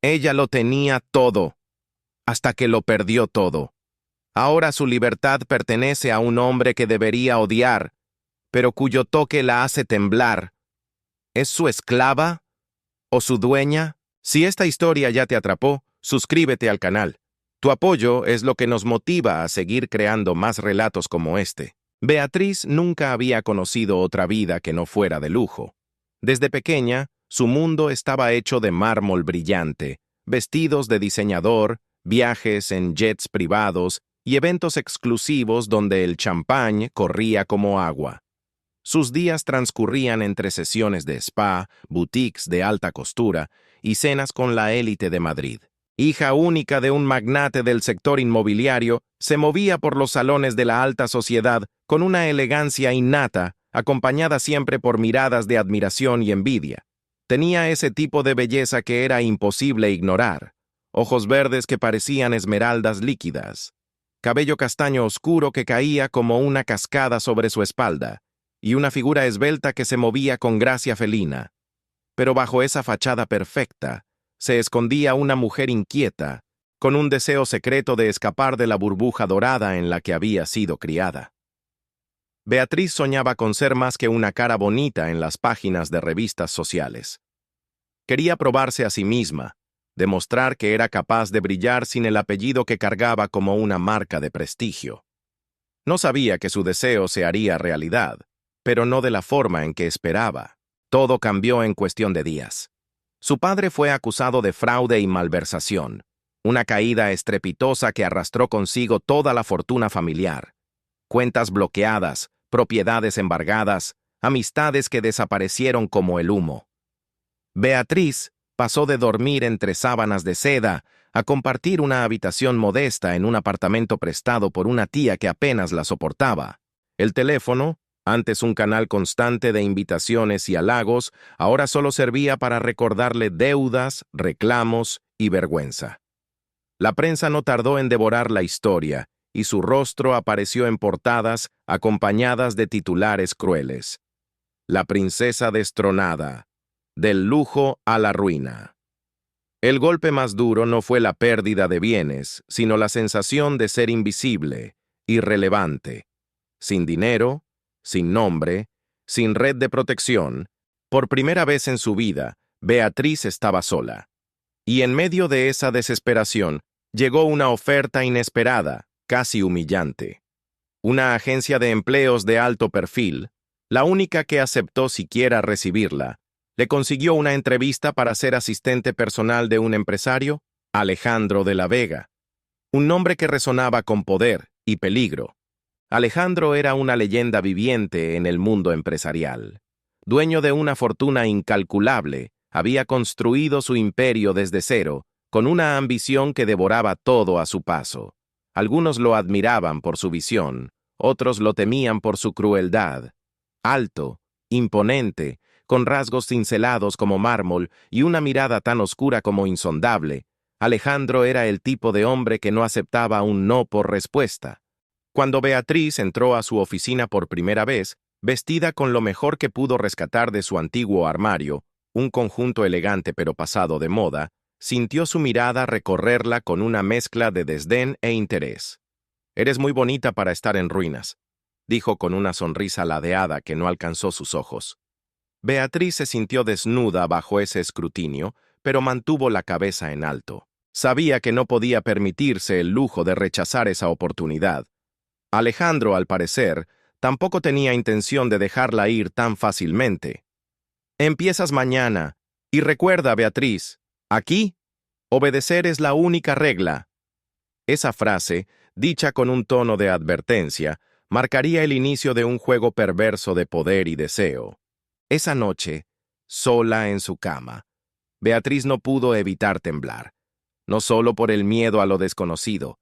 Ella lo tenía todo, hasta que lo perdió todo. Ahora su libertad pertenece a un hombre que debería odiar, pero cuyo toque la hace temblar. ¿Es su esclava o su dueña? Si esta historia ya te atrapó, suscríbete al canal. Tu apoyo es lo que nos motiva a seguir creando más relatos como este. Beatriz nunca había conocido otra vida que no fuera de lujo. Desde pequeña, su mundo estaba hecho de mármol brillante, vestidos de diseñador, viajes en jets privados y eventos exclusivos donde el champán corría como agua. Sus días transcurrían entre sesiones de spa, boutiques de alta costura y cenas con la élite de Madrid. Hija única de un magnate del sector inmobiliario, se movía por los salones de la alta sociedad con una elegancia innata, acompañada siempre por miradas de admiración y envidia. Tenía ese tipo de belleza que era imposible ignorar. Ojos verdes que parecían esmeraldas líquidas. Cabello castaño oscuro que caía como una cascada sobre su espalda, y una figura esbelta que se movía con gracia felina. Pero bajo esa fachada perfecta, se escondía una mujer inquieta, con un deseo secreto de escapar de la burbuja dorada en la que había sido criada. Beatriz soñaba con ser más que una cara bonita en las páginas de revistas sociales. Quería probarse a sí misma, demostrar que era capaz de brillar sin el apellido que cargaba como una marca de prestigio. No sabía que su deseo se haría realidad, pero no de la forma en que esperaba. Todo cambió en cuestión de días. Su padre fue acusado de fraude y malversación, una caída estrepitosa que arrastró consigo toda la fortuna familiar. Cuentas bloqueadas, propiedades embargadas, amistades que desaparecieron como el humo. Beatriz pasó de dormir entre sábanas de seda a compartir una habitación modesta en un apartamento prestado por una tía que apenas la soportaba. El teléfono, antes un canal constante de invitaciones y halagos, ahora solo servía para recordarle deudas, reclamos y vergüenza. La prensa no tardó en devorar la historia, y su rostro apareció en portadas acompañadas de titulares crueles. La princesa destronada, del lujo a la ruina. El golpe más duro no fue la pérdida de bienes, sino la sensación de ser invisible, irrelevante, sin dinero, sin nombre, sin red de protección. Por primera vez en su vida, Beatriz estaba sola. Y en medio de esa desesperación, llegó una oferta inesperada, casi humillante. Una agencia de empleos de alto perfil, la única que aceptó siquiera recibirla, le consiguió una entrevista para ser asistente personal de un empresario, Alejandro de la Vega. Un nombre que resonaba con poder y peligro. Alejandro era una leyenda viviente en el mundo empresarial. Dueño de una fortuna incalculable, había construido su imperio desde cero, con una ambición que devoraba todo a su paso. Algunos lo admiraban por su visión, otros lo temían por su crueldad. Alto, imponente, con rasgos cincelados como mármol y una mirada tan oscura como insondable, Alejandro era el tipo de hombre que no aceptaba un no por respuesta. Cuando Beatriz entró a su oficina por primera vez, vestida con lo mejor que pudo rescatar de su antiguo armario, un conjunto elegante pero pasado de moda, sintió su mirada recorrerla con una mezcla de desdén e interés. «Eres muy bonita para estar en ruinas», dijo con una sonrisa ladeada que no alcanzó sus ojos. Beatriz se sintió desnuda bajo ese escrutinio, pero mantuvo la cabeza en alto. Sabía que no podía permitirse el lujo de rechazar esa oportunidad. Alejandro, al parecer, tampoco tenía intención de dejarla ir tan fácilmente. «Empiezas mañana. Y recuerda, Beatriz, aquí, obedecer es la única regla». Esa frase, dicha con un tono de advertencia, marcaría el inicio de un juego perverso de poder y deseo. Esa noche, sola en su cama, Beatriz no pudo evitar temblar, no solo por el miedo a lo desconocido,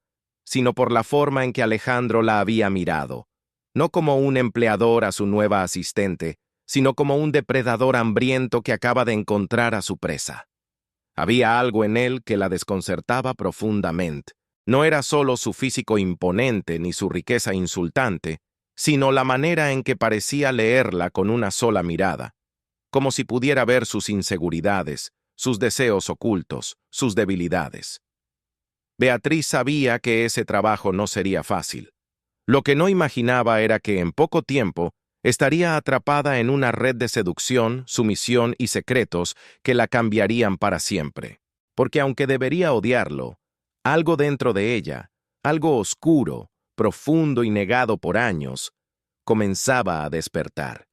sino por la forma en que Alejandro la había mirado, no como un empleador a su nueva asistente, sino como un depredador hambriento que acaba de encontrar a su presa. Había algo en él que la desconcertaba profundamente. No era solo su físico imponente ni su riqueza insultante, sino la manera en que parecía leerla con una sola mirada, como si pudiera ver sus inseguridades, sus deseos ocultos, sus debilidades. Beatriz sabía que ese trabajo no sería fácil. Lo que no imaginaba era que en poco tiempo estaría atrapada en una red de seducción, sumisión y secretos que la cambiarían para siempre. Porque aunque debería odiarlo, algo dentro de ella, algo oscuro, profundo y negado por años, comenzaba a despertar.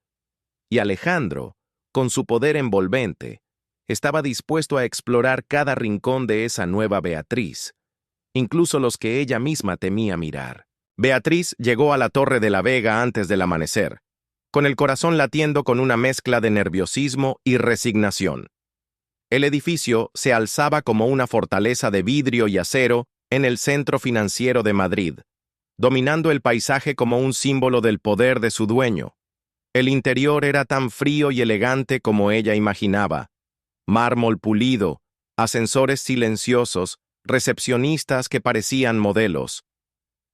Y Alejandro, con su poder envolvente, estaba dispuesto a explorar cada rincón de esa nueva Beatriz, incluso los que ella misma temía mirar. Beatriz llegó a la Torre de la Vega antes del amanecer, con el corazón latiendo con una mezcla de nerviosismo y resignación. El edificio se alzaba como una fortaleza de vidrio y acero en el centro financiero de Madrid, dominando el paisaje como un símbolo del poder de su dueño. El interior era tan frío y elegante como ella imaginaba. Mármol pulido, ascensores silenciosos, recepcionistas que parecían modelos.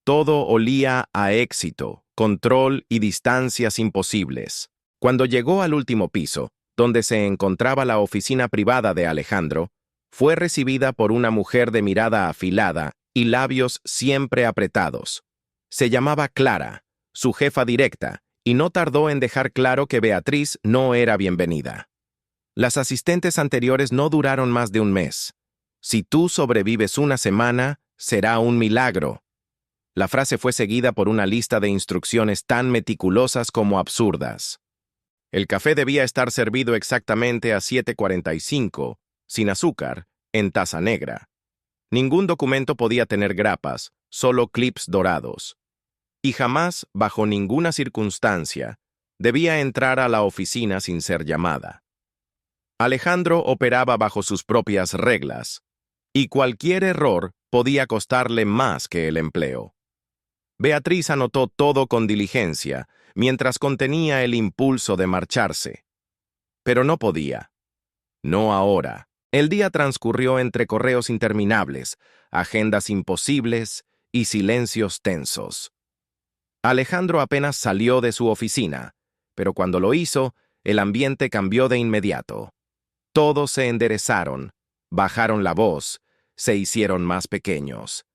Todo olía a éxito, control y distancias imposibles. Cuando llegó al último piso, donde se encontraba la oficina privada de Alejandro, fue recibida por una mujer de mirada afilada y labios siempre apretados. Se llamaba Clara, su jefa directa, y no tardó en dejar claro que Beatriz no era bienvenida. Las asistentes anteriores no duraron más de un mes. Si tú sobrevives una semana, será un milagro. La frase fue seguida por una lista de instrucciones tan meticulosas como absurdas. El café debía estar servido exactamente a 7:45, sin azúcar, en taza negra. Ningún documento podía tener grapas, solo clips dorados. Y jamás, bajo ninguna circunstancia, debía entrar a la oficina sin ser llamada. Alejandro operaba bajo sus propias reglas, y cualquier error podía costarle más que el empleo. Beatriz anotó todo con diligencia, mientras contenía el impulso de marcharse. Pero no podía. No ahora. El día transcurrió entre correos interminables, agendas imposibles y silencios tensos. Alejandro apenas salió de su oficina, pero cuando lo hizo, el ambiente cambió de inmediato. Todos se enderezaron, bajaron la voz, se hicieron más pequeños.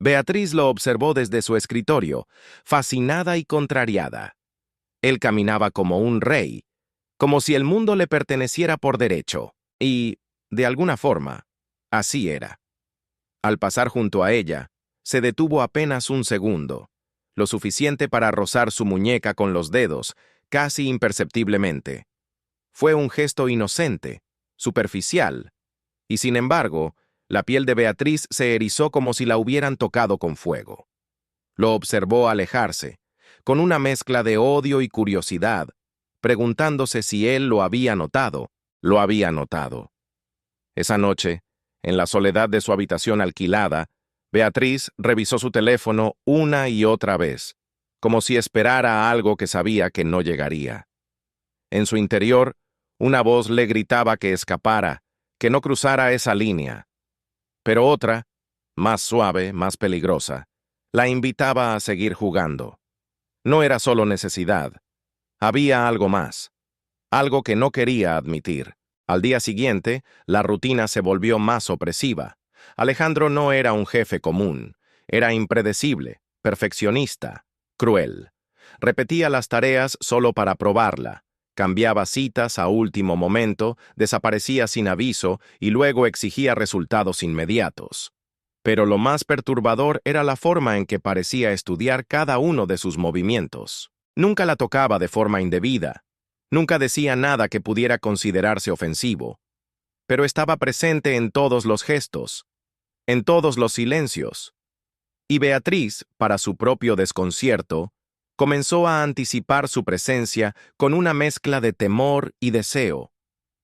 Beatriz lo observó desde su escritorio, fascinada y contrariada. Él caminaba como un rey, como si el mundo le perteneciera por derecho, y, de alguna forma, así era. Al pasar junto a ella, se detuvo apenas un segundo, lo suficiente para rozar su muñeca con los dedos, casi imperceptiblemente. Fue un gesto inocente, superficial, y sin embargo, la piel de Beatriz se erizó como si la hubieran tocado con fuego. Lo observó alejarse, con una mezcla de odio y curiosidad, preguntándose si él lo había notado. Lo había notado. Esa noche, en la soledad de su habitación alquilada, Beatriz revisó su teléfono una y otra vez, como si esperara algo que sabía que no llegaría. En su interior, una voz le gritaba que escapara, que no cruzara esa línea. Pero otra, más suave, más peligrosa, la invitaba a seguir jugando. No era solo necesidad. Había algo más. Algo que no quería admitir. Al día siguiente, la rutina se volvió más opresiva. Alejandro no era un jefe común. Era impredecible, perfeccionista, cruel. Repetía las tareas solo para probarla. Cambiaba citas a último momento, desaparecía sin aviso y luego exigía resultados inmediatos. Pero lo más perturbador era la forma en que parecía estudiar cada uno de sus movimientos. Nunca la tocaba de forma indebida. Nunca decía nada que pudiera considerarse ofensivo. Pero estaba presente en todos los gestos, en todos los silencios. Y Beatriz, para su propio desconcierto, comenzó a anticipar su presencia con una mezcla de temor y deseo.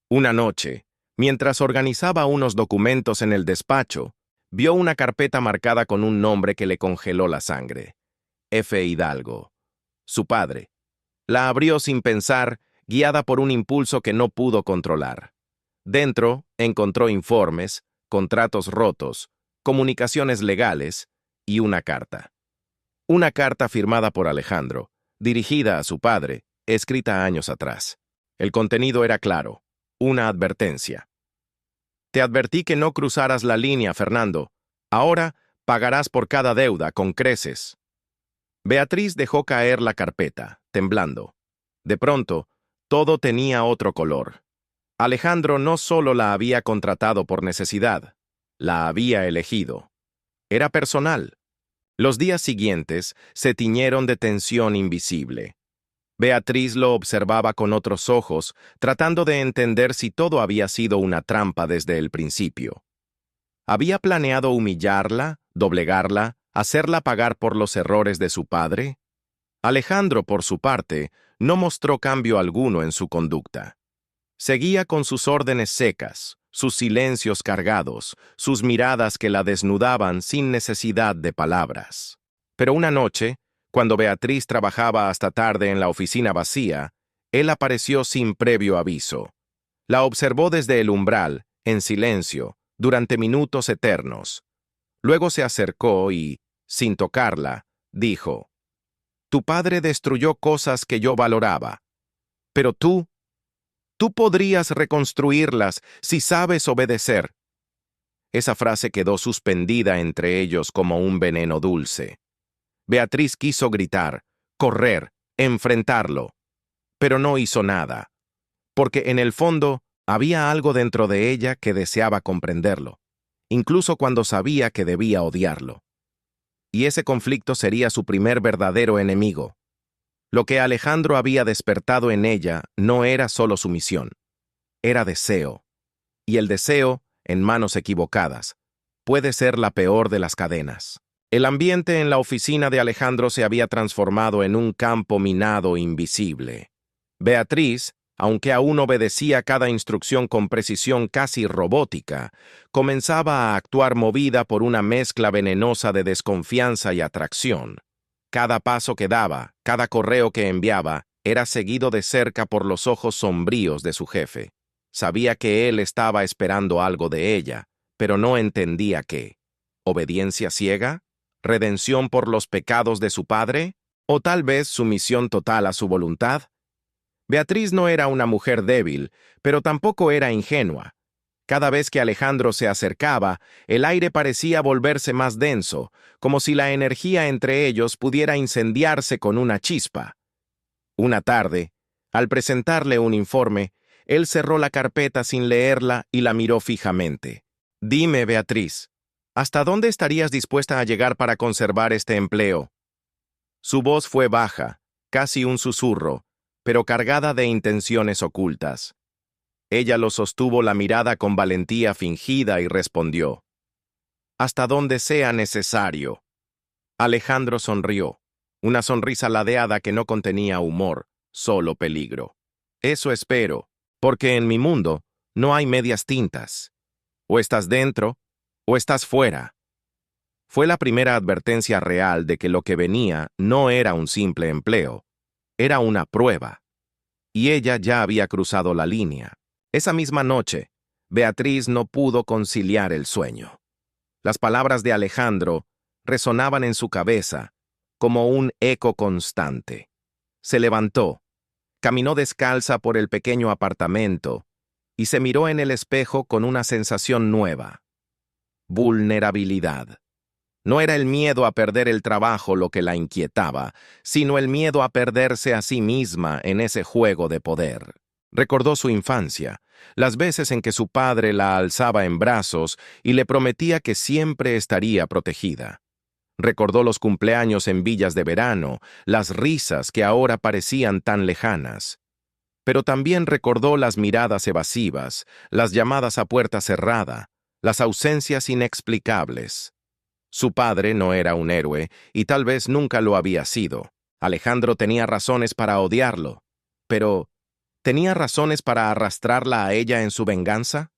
Una noche, mientras organizaba unos documentos en el despacho, vio una carpeta marcada con un nombre que le congeló la sangre. F. Hidalgo. Su padre. La abrió sin pensar, guiada por un impulso que no pudo controlar. Dentro encontró informes, contratos rotos, comunicaciones legales y una carta. Una carta firmada por Alejandro, dirigida a su padre, escrita años atrás. El contenido era claro, una advertencia. Te advertí que no cruzaras la línea, Fernando. Ahora pagarás por cada deuda con creces. Beatriz dejó caer la carpeta, temblando. De pronto, todo tenía otro color. Alejandro no solo la había contratado por necesidad, la había elegido. Era personal. Los días siguientes se tiñeron de tensión invisible. Beatriz lo observaba con otros ojos, tratando de entender si todo había sido una trampa desde el principio. ¿Había planeado humillarla, doblegarla, hacerla pagar por los errores de su padre? Alejandro, por su parte, no mostró cambio alguno en su conducta. Seguía con sus órdenes secas, sus silencios cargados, sus miradas que la desnudaban sin necesidad de palabras. Pero una noche, cuando Beatriz trabajaba hasta tarde en la oficina vacía, él apareció sin previo aviso. La observó desde el umbral, en silencio, durante minutos eternos. Luego se acercó y, sin tocarla, dijo: «Tu padre destruyó cosas que yo valoraba, pero tú podrías reconstruirlas si sabes obedecer». Esa frase quedó suspendida entre ellos como un veneno dulce. Beatriz quiso gritar, correr, enfrentarlo, pero no hizo nada, porque en el fondo había algo dentro de ella que deseaba comprenderlo, incluso cuando sabía que debía odiarlo. Y ese conflicto sería su primer verdadero enemigo. Lo que Alejandro había despertado en ella no era solo sumisión, era deseo. Y el deseo, en manos equivocadas, puede ser la peor de las cadenas. El ambiente en la oficina de Alejandro se había transformado en un campo minado invisible. Beatriz, aunque aún obedecía cada instrucción con precisión casi robótica, comenzaba a actuar movida por una mezcla venenosa de desconfianza y atracción. Cada paso que daba, cada correo que enviaba, era seguido de cerca por los ojos sombríos de su jefe. Sabía que él estaba esperando algo de ella, pero no entendía qué. ¿Obediencia ciega? ¿Redención por los pecados de su padre? ¿O tal vez sumisión total a su voluntad? Beatriz no era una mujer débil, pero tampoco era ingenua. Cada vez que Alejandro se acercaba, el aire parecía volverse más denso, como si la energía entre ellos pudiera incendiarse con una chispa. Una tarde, al presentarle un informe, él cerró la carpeta sin leerla y la miró fijamente. «Dime, Beatriz, ¿hasta dónde estarías dispuesta a llegar para conservar este empleo?» Su voz fue baja, casi un susurro, pero cargada de intenciones ocultas. Ella lo sostuvo la mirada con valentía fingida y respondió: «Hasta donde sea necesario». Alejandro sonrió, una sonrisa ladeada que no contenía humor, solo peligro. «Eso espero, porque en mi mundo no hay medias tintas. O estás dentro, o estás fuera». Fue la primera advertencia real de que lo que venía no era un simple empleo, era una prueba. Y ella ya había cruzado la línea. Esa misma noche, Beatriz no pudo conciliar el sueño. Las palabras de Alejandro resonaban en su cabeza como un eco constante. Se levantó, caminó descalza por el pequeño apartamento y se miró en el espejo con una sensación nueva: vulnerabilidad. No era el miedo a perder el trabajo lo que la inquietaba, sino el miedo a perderse a sí misma en ese juego de poder. Recordó su infancia, las veces en que su padre la alzaba en brazos y le prometía que siempre estaría protegida. Recordó los cumpleaños en villas de verano, las risas que ahora parecían tan lejanas. Pero también recordó las miradas evasivas, las llamadas a puerta cerrada, las ausencias inexplicables. Su padre no era un héroe y tal vez nunca lo había sido. Alejandro tenía razones para odiarlo, pero ¿tenía razones para arrastrarla a ella en su venganza?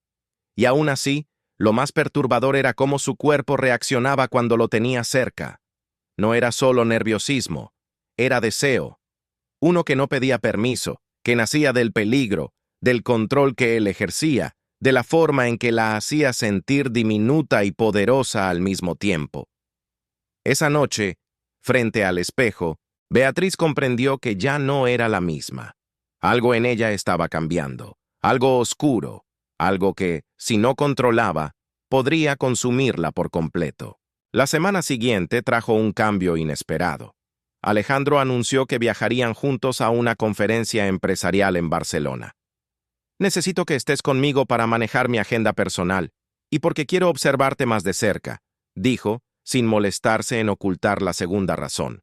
Y aún así, lo más perturbador era cómo su cuerpo reaccionaba cuando lo tenía cerca. No era solo nerviosismo, era deseo. Uno que no pedía permiso, que nacía del peligro, del control que él ejercía, de la forma en que la hacía sentir diminuta y poderosa al mismo tiempo. Esa noche, frente al espejo, Beatriz comprendió que ya no era la misma. Algo en ella estaba cambiando, algo oscuro, algo que, si no controlaba, podría consumirla por completo. La semana siguiente trajo un cambio inesperado. Alejandro anunció que viajarían juntos a una conferencia empresarial en Barcelona. Necesito que estés conmigo para manejar mi agenda personal y porque quiero observarte más de cerca, dijo, sin molestarse en ocultar la segunda razón.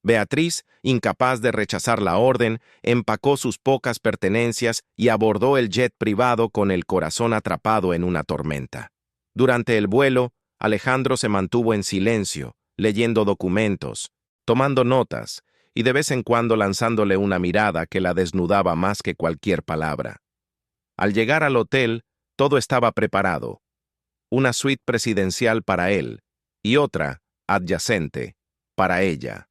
Beatriz, incapaz de rechazar la orden, empacó sus pocas pertenencias y abordó el jet privado con el corazón atrapado en una tormenta. Durante el vuelo, Alejandro se mantuvo en silencio, leyendo documentos, tomando notas y de vez en cuando lanzándole una mirada que la desnudaba más que cualquier palabra. Al llegar al hotel, todo estaba preparado. Una suite presidencial para él y otra, adyacente, para ella.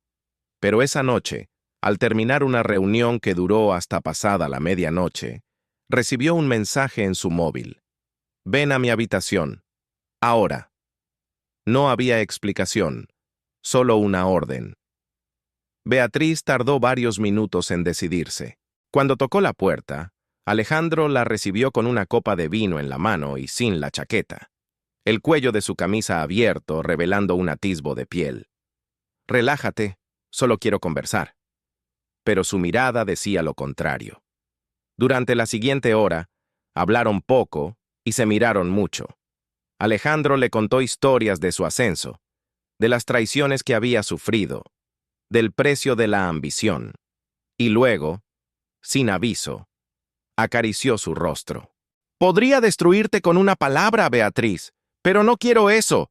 Pero esa noche, al terminar una reunión que duró hasta pasada la medianoche, recibió un mensaje en su móvil. «Ven a mi habitación. Ahora». No había explicación, solo una orden. Beatriz tardó varios minutos en decidirse. Cuando tocó la puerta, Alejandro la recibió con una copa de vino en la mano y sin la chaqueta. El cuello de su camisa abierto, revelando un atisbo de piel. «Relájate, solo quiero conversar». Pero su mirada decía lo contrario. Durante la siguiente hora, hablaron poco y se miraron mucho. Alejandro le contó historias de su ascenso, de las traiciones que había sufrido, del precio de la ambición. Y luego, sin aviso, acarició su rostro. «Podría destruirte con una palabra, Beatriz, pero no quiero eso.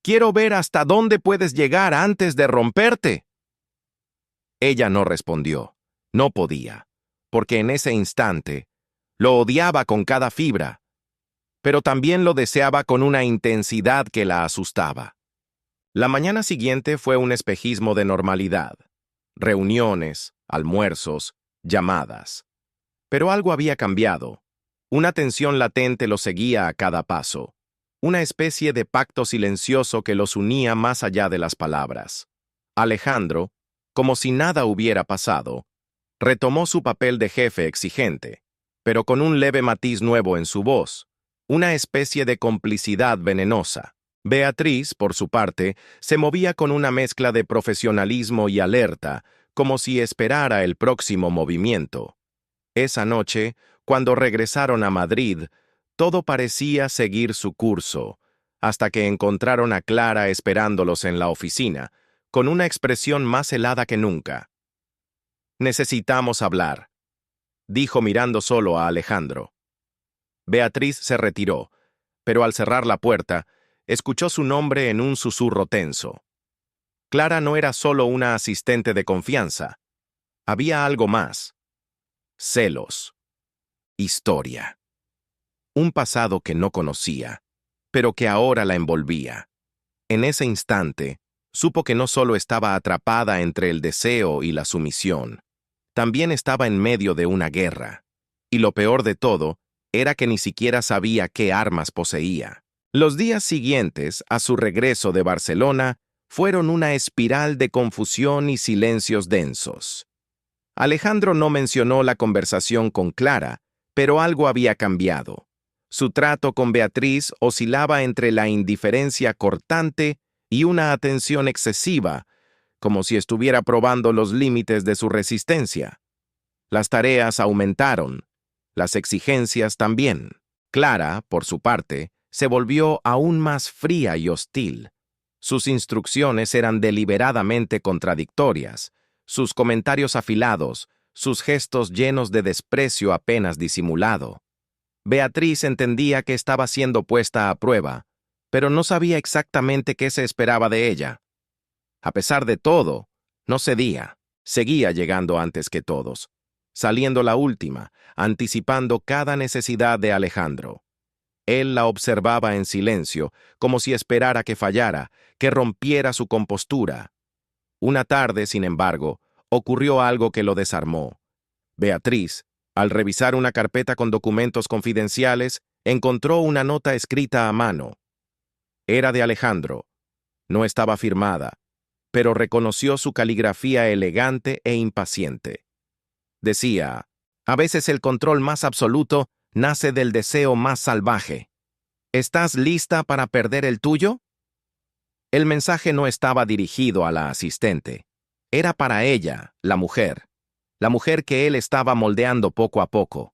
Quiero ver hasta dónde puedes llegar antes de romperte». Ella no respondió. No podía, porque en ese instante lo odiaba con cada fibra, pero también lo deseaba con una intensidad que la asustaba. La mañana siguiente fue un espejismo de normalidad. Reuniones, almuerzos, llamadas. Pero algo había cambiado. Una tensión latente lo seguía a cada paso. Una especie de pacto silencioso que los unía más allá de las palabras. Alejandro, como si nada hubiera pasado, retomó su papel de jefe exigente, pero con un leve matiz nuevo en su voz, una especie de complicidad venenosa. Beatriz, por su parte, se movía con una mezcla de profesionalismo y alerta, como si esperara el próximo movimiento. Esa noche, cuando regresaron a Madrid, todo parecía seguir su curso, hasta que encontraron a Clara esperándolos en la oficina, con una expresión más helada que nunca. «Necesitamos hablar», dijo mirando solo a Alejandro. Beatriz se retiró, pero al cerrar la puerta, escuchó su nombre en un susurro tenso. Clara no era solo una asistente de confianza. Había algo más. Celos. Historia. Un pasado que no conocía, pero que ahora la envolvía. En ese instante, supo que no solo estaba atrapada entre el deseo y la sumisión, también estaba en medio de una guerra. Y lo peor de todo era que ni siquiera sabía qué armas poseía. Los días siguientes, a su regreso de Barcelona, fueron una espiral de confusión y silencios densos. Alejandro no mencionó la conversación con Clara, pero algo había cambiado. Su trato con Beatriz oscilaba entre la indiferencia cortante y una atención excesiva, como si estuviera probando los límites de su resistencia. Las tareas aumentaron, las exigencias también. Clara, por su parte, se volvió aún más fría y hostil. Sus instrucciones eran deliberadamente contradictorias, sus comentarios afilados, sus gestos llenos de desprecio apenas disimulado. Beatriz entendía que estaba siendo puesta a prueba, pero no sabía exactamente qué se esperaba de ella. A pesar de todo, no cedía, seguía llegando antes que todos, saliendo la última, anticipando cada necesidad de Alejandro. Él la observaba en silencio, como si esperara que fallara, que rompiera su compostura. Una tarde, sin embargo, ocurrió algo que lo desarmó. Beatriz, al revisar una carpeta con documentos confidenciales, encontró una nota escrita a mano. Era de Alejandro. No estaba firmada, pero reconoció su caligrafía elegante e impaciente. Decía: «A veces el control más absoluto nace del deseo más salvaje. ¿Estás lista para perder el tuyo? El mensaje no estaba dirigido a la asistente. Era para ella, la mujer que él estaba moldeando poco a poco.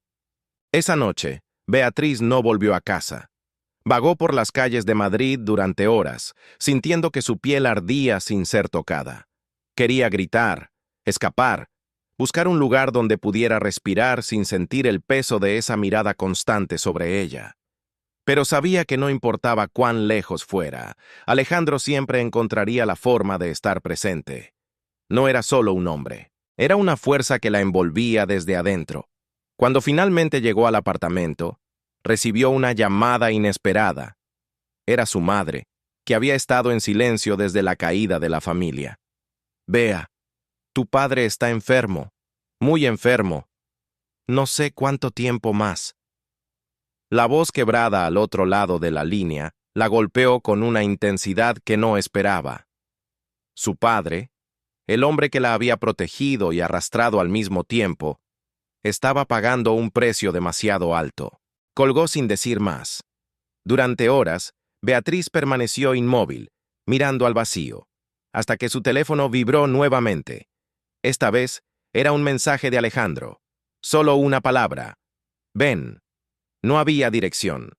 Esa noche, Beatriz no volvió a casa. Vagó por las calles de Madrid durante horas, sintiendo que su piel ardía sin ser tocada. Quería gritar, escapar, buscar un lugar donde pudiera respirar sin sentir el peso de esa mirada constante sobre ella. Pero sabía que no importaba cuán lejos fuera, Alejandro siempre encontraría la forma de estar presente. No era solo un hombre, era una fuerza que la envolvía desde adentro. Cuando finalmente llegó al apartamento, recibió una llamada inesperada. Era su madre, que había estado en silencio desde la caída de la familia. «Bea, tu padre está enfermo, muy enfermo. No sé cuánto tiempo más». La voz quebrada al otro lado de la línea la golpeó con una intensidad que no esperaba. Su padre, el hombre que la había protegido y arrastrado al mismo tiempo, estaba pagando un precio demasiado alto. Colgó sin decir más. Durante horas, Beatriz permaneció inmóvil, mirando al vacío, hasta que su teléfono vibró nuevamente. Esta vez era un mensaje de Alejandro. Solo una palabra. «Ven». No había dirección.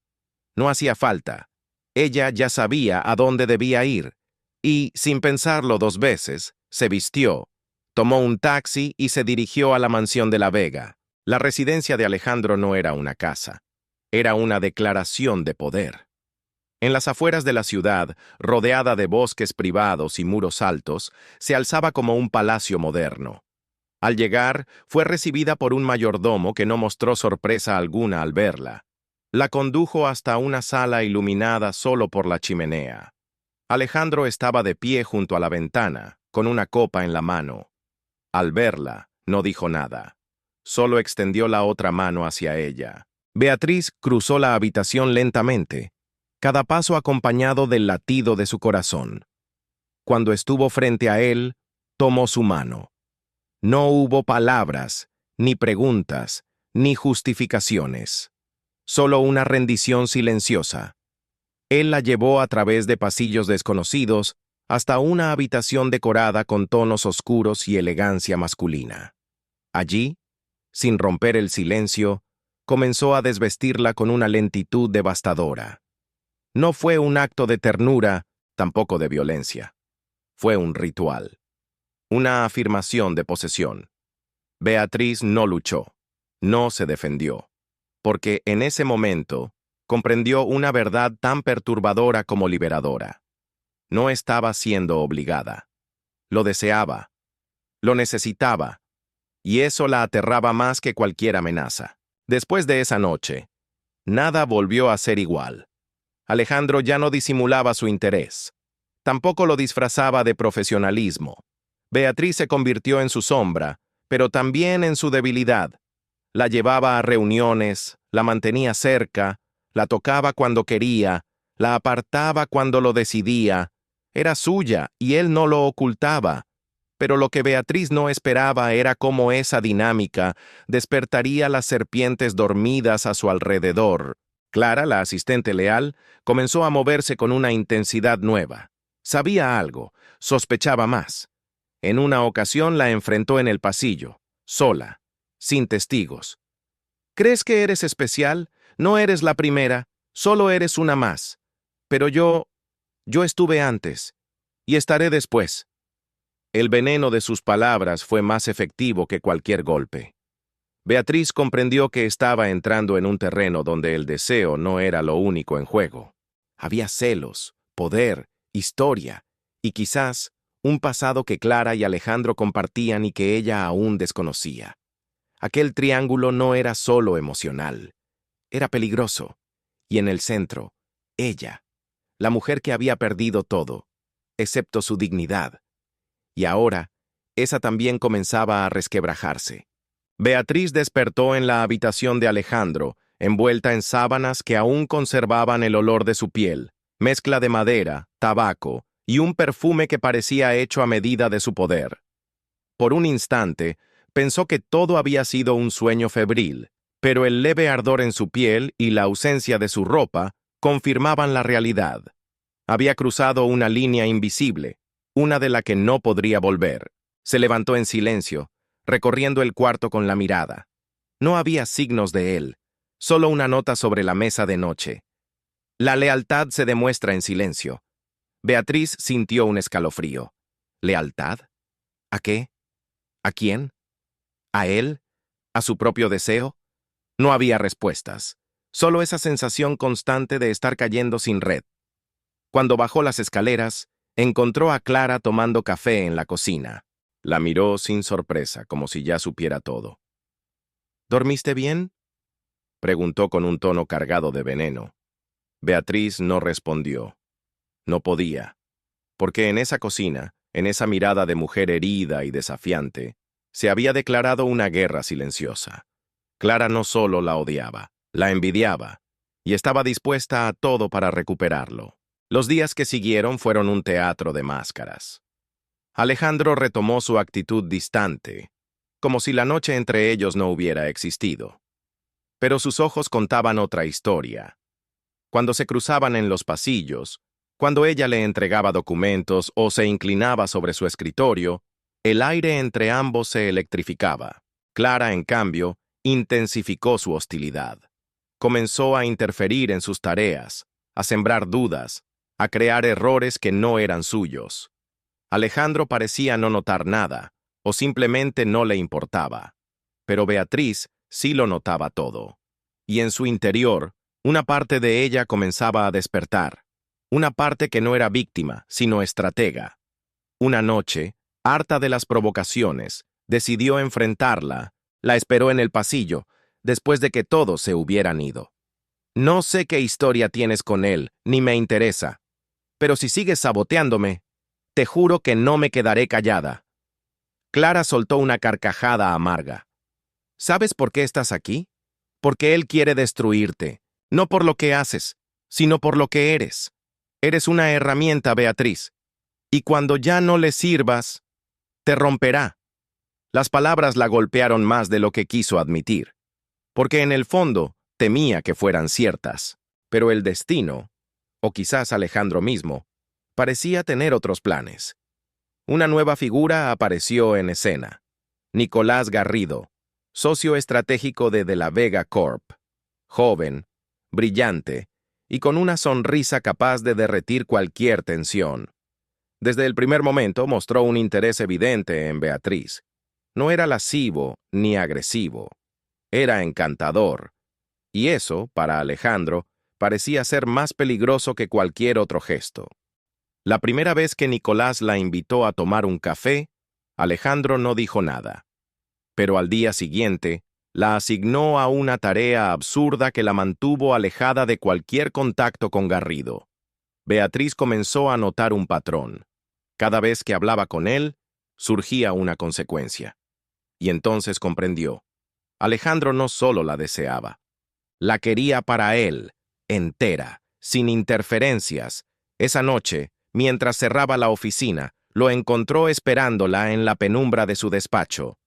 No hacía falta. Ella ya sabía a dónde debía ir, y, sin pensarlo dos veces, se vistió, tomó un taxi y se dirigió a la mansión de La Vega. La residencia de Alejandro no era una casa. Era una declaración de poder. En las afueras de la ciudad, rodeada de bosques privados y muros altos, se alzaba como un palacio moderno. Al llegar, fue recibida por un mayordomo que no mostró sorpresa alguna al verla. La condujo hasta una sala iluminada solo por la chimenea. Alejandro estaba de pie junto a la ventana, con una copa en la mano. Al verla, no dijo nada. Solo extendió la otra mano hacia ella. Beatriz cruzó la habitación lentamente, cada paso acompañado del latido de su corazón. Cuando estuvo frente a él, tomó su mano. No hubo palabras, ni preguntas, ni justificaciones. Solo una rendición silenciosa. Él la llevó a través de pasillos desconocidos hasta una habitación decorada con tonos oscuros y elegancia masculina. Allí, sin romper el silencio, comenzó a desvestirla con una lentitud devastadora. No fue un acto de ternura, tampoco de violencia. Fue un ritual. Una afirmación de posesión. Beatriz no luchó, no se defendió, porque en ese momento comprendió una verdad tan perturbadora como liberadora. No estaba siendo obligada. Lo deseaba, lo necesitaba, y eso la aterraba más que cualquier amenaza. Después de esa noche, nada volvió a ser igual. Alejandro ya no disimulaba su interés. Tampoco lo disfrazaba de profesionalismo. Beatriz se convirtió en su sombra, pero también en su debilidad. La llevaba a reuniones, la mantenía cerca, la tocaba cuando quería, la apartaba cuando lo decidía. Era suya y él no lo ocultaba. Pero lo que Beatriz no esperaba era cómo esa dinámica despertaría las serpientes dormidas a su alrededor. Clara, la asistente leal, comenzó a moverse con una intensidad nueva. Sabía algo, sospechaba más. En una ocasión la enfrentó en el pasillo, sola, sin testigos. «¿Crees que eres especial? No eres la primera, solo eres una más. Pero yo estuve antes, y estaré después». El veneno de sus palabras fue más efectivo que cualquier golpe. Beatriz comprendió que estaba entrando en un terreno donde el deseo no era lo único en juego. Había celos, poder, historia, y quizás un pasado que Clara y Alejandro compartían y que ella aún desconocía. Aquel triángulo no era solo emocional, era peligroso. Y en el centro, ella, la mujer que había perdido todo, excepto su dignidad. Y ahora, esa también comenzaba a resquebrajarse. Beatriz despertó en la habitación de Alejandro, envuelta en sábanas que aún conservaban el olor de su piel, mezcla de madera, tabaco y un perfume que parecía hecho a medida de su poder. Por un instante, pensó que todo había sido un sueño febril, pero el leve ardor en su piel y la ausencia de su ropa confirmaban la realidad. Había cruzado una línea invisible, una de la que no podría volver. Se levantó en silencio, recorriendo el cuarto con la mirada. No había signos de él, solo una nota sobre la mesa de noche. La lealtad se demuestra en silencio. Beatriz sintió un escalofrío. ¿Lealtad? ¿A qué? ¿A quién? ¿A él? ¿A su propio deseo? No había respuestas, solo esa sensación constante de estar cayendo sin red. Cuando bajó las escaleras, encontró a Clara tomando café en la cocina. La miró sin sorpresa, como si ya supiera todo. ¿Dormiste bien?, preguntó con un tono cargado de veneno. Beatriz no respondió. No podía, porque en esa cocina, en esa mirada de mujer herida y desafiante, se había declarado una guerra silenciosa. Clara no solo la odiaba, la envidiaba, y estaba dispuesta a todo para recuperarlo. Los días que siguieron fueron un teatro de máscaras. Alejandro retomó su actitud distante, como si la noche entre ellos no hubiera existido. Pero sus ojos contaban otra historia. Cuando se cruzaban en los pasillos, cuando ella le entregaba documentos o se inclinaba sobre su escritorio, el aire entre ambos se electrificaba. Clara, en cambio, intensificó su hostilidad. Comenzó a interferir en sus tareas, a sembrar dudas, a crear errores que no eran suyos. Alejandro parecía no notar nada, o simplemente no le importaba. Pero Beatriz sí lo notaba todo. Y en su interior, una parte de ella comenzaba a despertar. Una parte que no era víctima, sino estratega. Una noche, harta de las provocaciones, decidió enfrentarla. La esperó en el pasillo, después de que todos se hubieran ido. No sé qué historia tienes con él, ni me interesa. Pero si sigues saboteándome, te juro que no me quedaré callada. Clara soltó una carcajada amarga. ¿Sabes por qué estás aquí? Porque él quiere destruirte, no por lo que haces, sino por lo que eres. Eres una herramienta, Beatriz. Y cuando ya no le sirvas, te romperá. Las palabras la golpearon más de lo que quiso admitir, porque en el fondo temía que fueran ciertas. Pero el destino, o quizás Alejandro mismo, parecía tener otros planes. Una nueva figura apareció en escena. Nicolás Garrido, socio estratégico de la Vega Corp. Joven, brillante y con una sonrisa capaz de derretir cualquier tensión. Desde el primer momento mostró un interés evidente en Beatriz. No era lascivo ni agresivo. Era encantador. Y eso, para Alejandro, parecía ser más peligroso que cualquier otro gesto. La primera vez que Nicolás la invitó a tomar un café, Alejandro no dijo nada. Pero al día siguiente, la asignó a una tarea absurda que la mantuvo alejada de cualquier contacto con Garrido. Beatriz comenzó a notar un patrón. Cada vez que hablaba con él, surgía una consecuencia. Y entonces comprendió. Alejandro no solo la deseaba. La quería para él, entera, sin interferencias. Esa noche, mientras cerraba la oficina, lo encontró esperándola en la penumbra de su despacho.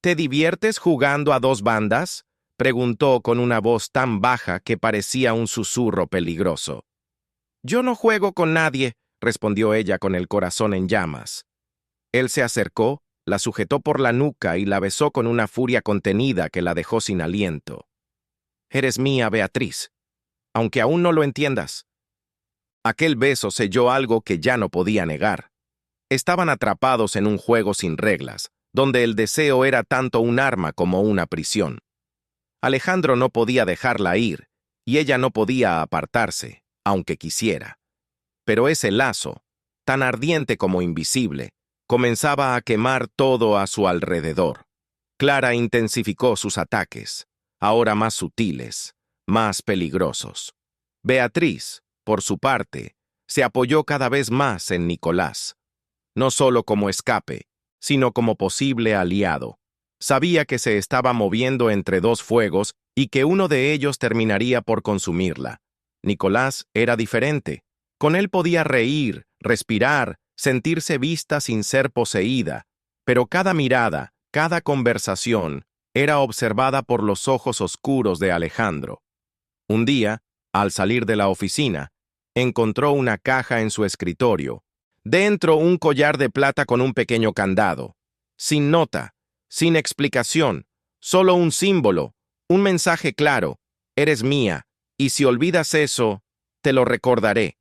¿Te diviertes jugando a dos bandas?, preguntó con una voz tan baja que parecía un susurro peligroso. Yo no juego con nadie, respondió ella con el corazón en llamas. Él se acercó, la sujetó por la nuca y la besó con una furia contenida que la dejó sin aliento. Eres mía, Beatriz, aunque aún no lo entiendas. Aquel beso selló algo que ya no podía negar. Estaban atrapados en un juego sin reglas, donde el deseo era tanto un arma como una prisión. Alejandro no podía dejarla ir, y ella no podía apartarse, aunque quisiera. Pero ese lazo, tan ardiente como invisible, comenzaba a quemar todo a su alrededor. Clara intensificó sus ataques, ahora más sutiles, más peligrosos. Beatriz, por su parte, se apoyó cada vez más en Nicolás. No solo como escape, sino como posible aliado. Sabía que se estaba moviendo entre dos fuegos y que uno de ellos terminaría por consumirla. Nicolás era diferente. Con él podía reír, respirar, sentirse vista sin ser poseída, pero cada mirada, cada conversación, era observada por los ojos oscuros de Alejandro. Un día, al salir de la oficina, encontró una caja en su escritorio. Dentro un collar de plata con un pequeño candado. Sin nota, sin explicación, solo un símbolo, un mensaje claro. Eres mía, y si olvidas eso, te lo recordaré.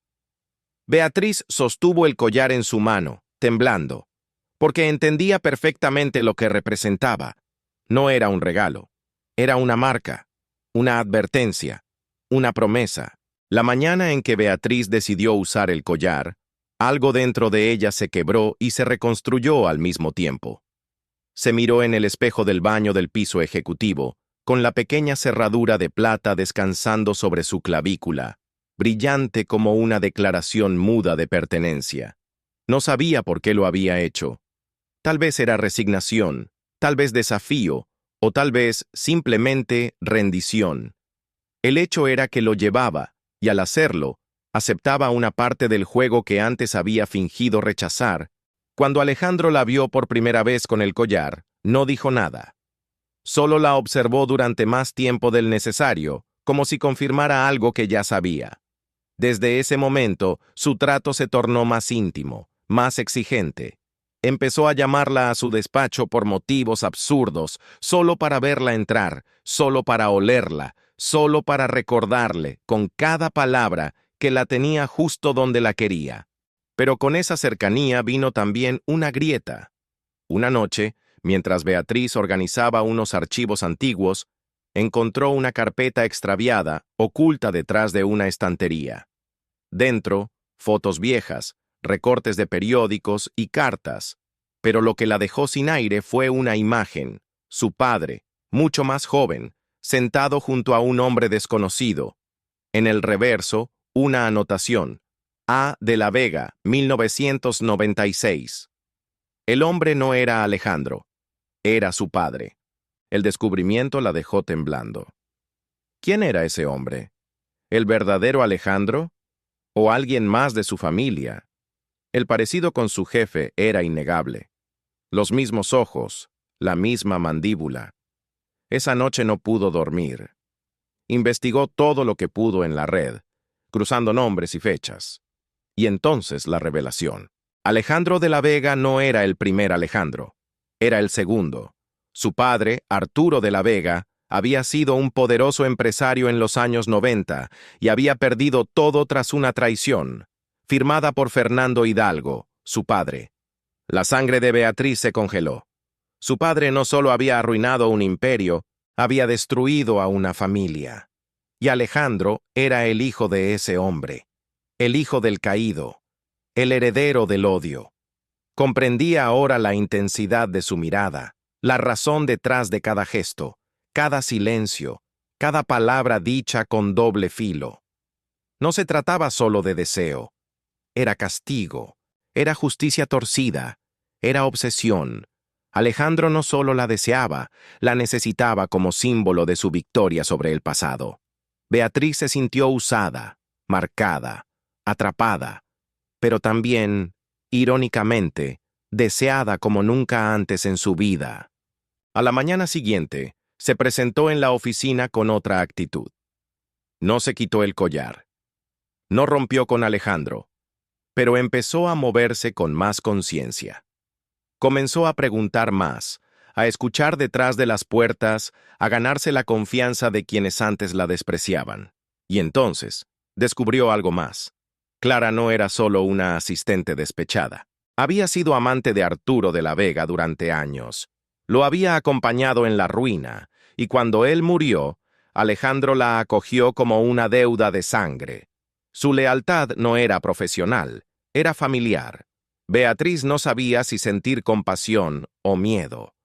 Beatriz sostuvo el collar en su mano, temblando, porque entendía perfectamente lo que representaba. No era un regalo, era una marca, una advertencia, una promesa. La mañana en que Beatriz decidió usar el collar, algo dentro de ella se quebró y se reconstruyó al mismo tiempo. Se miró en el espejo del baño del piso ejecutivo, con la pequeña cerradura de plata descansando sobre su clavícula, brillante como una declaración muda de pertenencia. No sabía por qué lo había hecho. Tal vez era resignación, tal vez desafío, o tal vez simplemente rendición. El hecho era que lo llevaba, y al hacerlo, aceptaba una parte del juego que antes había fingido rechazar. Cuando Alejandro la vio por primera vez con el collar, no dijo nada. Solo la observó durante más tiempo del necesario, como si confirmara algo que ya sabía. Desde ese momento, su trato se tornó más íntimo, más exigente. Empezó a llamarla a su despacho por motivos absurdos, solo para verla entrar, solo para olerla, solo para recordarle, con cada palabra, que la tenía justo donde la quería. Pero con esa cercanía vino también una grieta. Una noche, mientras Beatriz organizaba unos archivos antiguos, encontró una carpeta extraviada, oculta detrás de una estantería. Dentro, fotos viejas, recortes de periódicos y cartas, pero lo que la dejó sin aire fue una imagen, su padre, mucho más joven, sentado junto a un hombre desconocido. En el reverso, una anotación, A. de la Vega, 1996. El hombre no era Alejandro, era su padre. El descubrimiento la dejó temblando. ¿Quién era ese hombre? ¿El verdadero Alejandro? ¿O alguien más de su familia? El parecido con su jefe era innegable. Los mismos ojos, la misma mandíbula. Esa noche no pudo dormir. Investigó todo lo que pudo en la red, cruzando nombres y fechas. Y entonces la revelación. Alejandro de la Vega no era el primer Alejandro, era el segundo. Su padre, Arturo de la Vega, había sido un poderoso empresario en los años 90 y había perdido todo tras una traición, firmada por Fernando Hidalgo, su padre. La sangre de Beatriz se congeló. Su padre no solo había arruinado un imperio, había destruido a una familia. Y Alejandro era el hijo de ese hombre, el hijo del caído, el heredero del odio. Comprendía ahora la intensidad de su mirada, la razón detrás de cada gesto, cada silencio, cada palabra dicha con doble filo. No se trataba solo de deseo, era castigo, era justicia torcida, era obsesión. Alejandro no solo la deseaba, la necesitaba como símbolo de su victoria sobre el pasado. Beatriz se sintió usada, marcada, atrapada, pero también, irónicamente, deseada como nunca antes en su vida. A la mañana siguiente, se presentó en la oficina con otra actitud. No se quitó el collar. No rompió con Alejandro, pero empezó a moverse con más conciencia. Comenzó a preguntar más, a escuchar detrás de las puertas, a ganarse la confianza de quienes antes la despreciaban. Y entonces, descubrió algo más. Clara no era solo una asistente despechada. Había sido amante de Arturo de la Vega durante años. Lo había acompañado en la ruina, y cuando él murió, Alejandro la acogió como una deuda de sangre. Su lealtad no era profesional, era familiar. Beatriz no sabía si sentir compasión o miedo.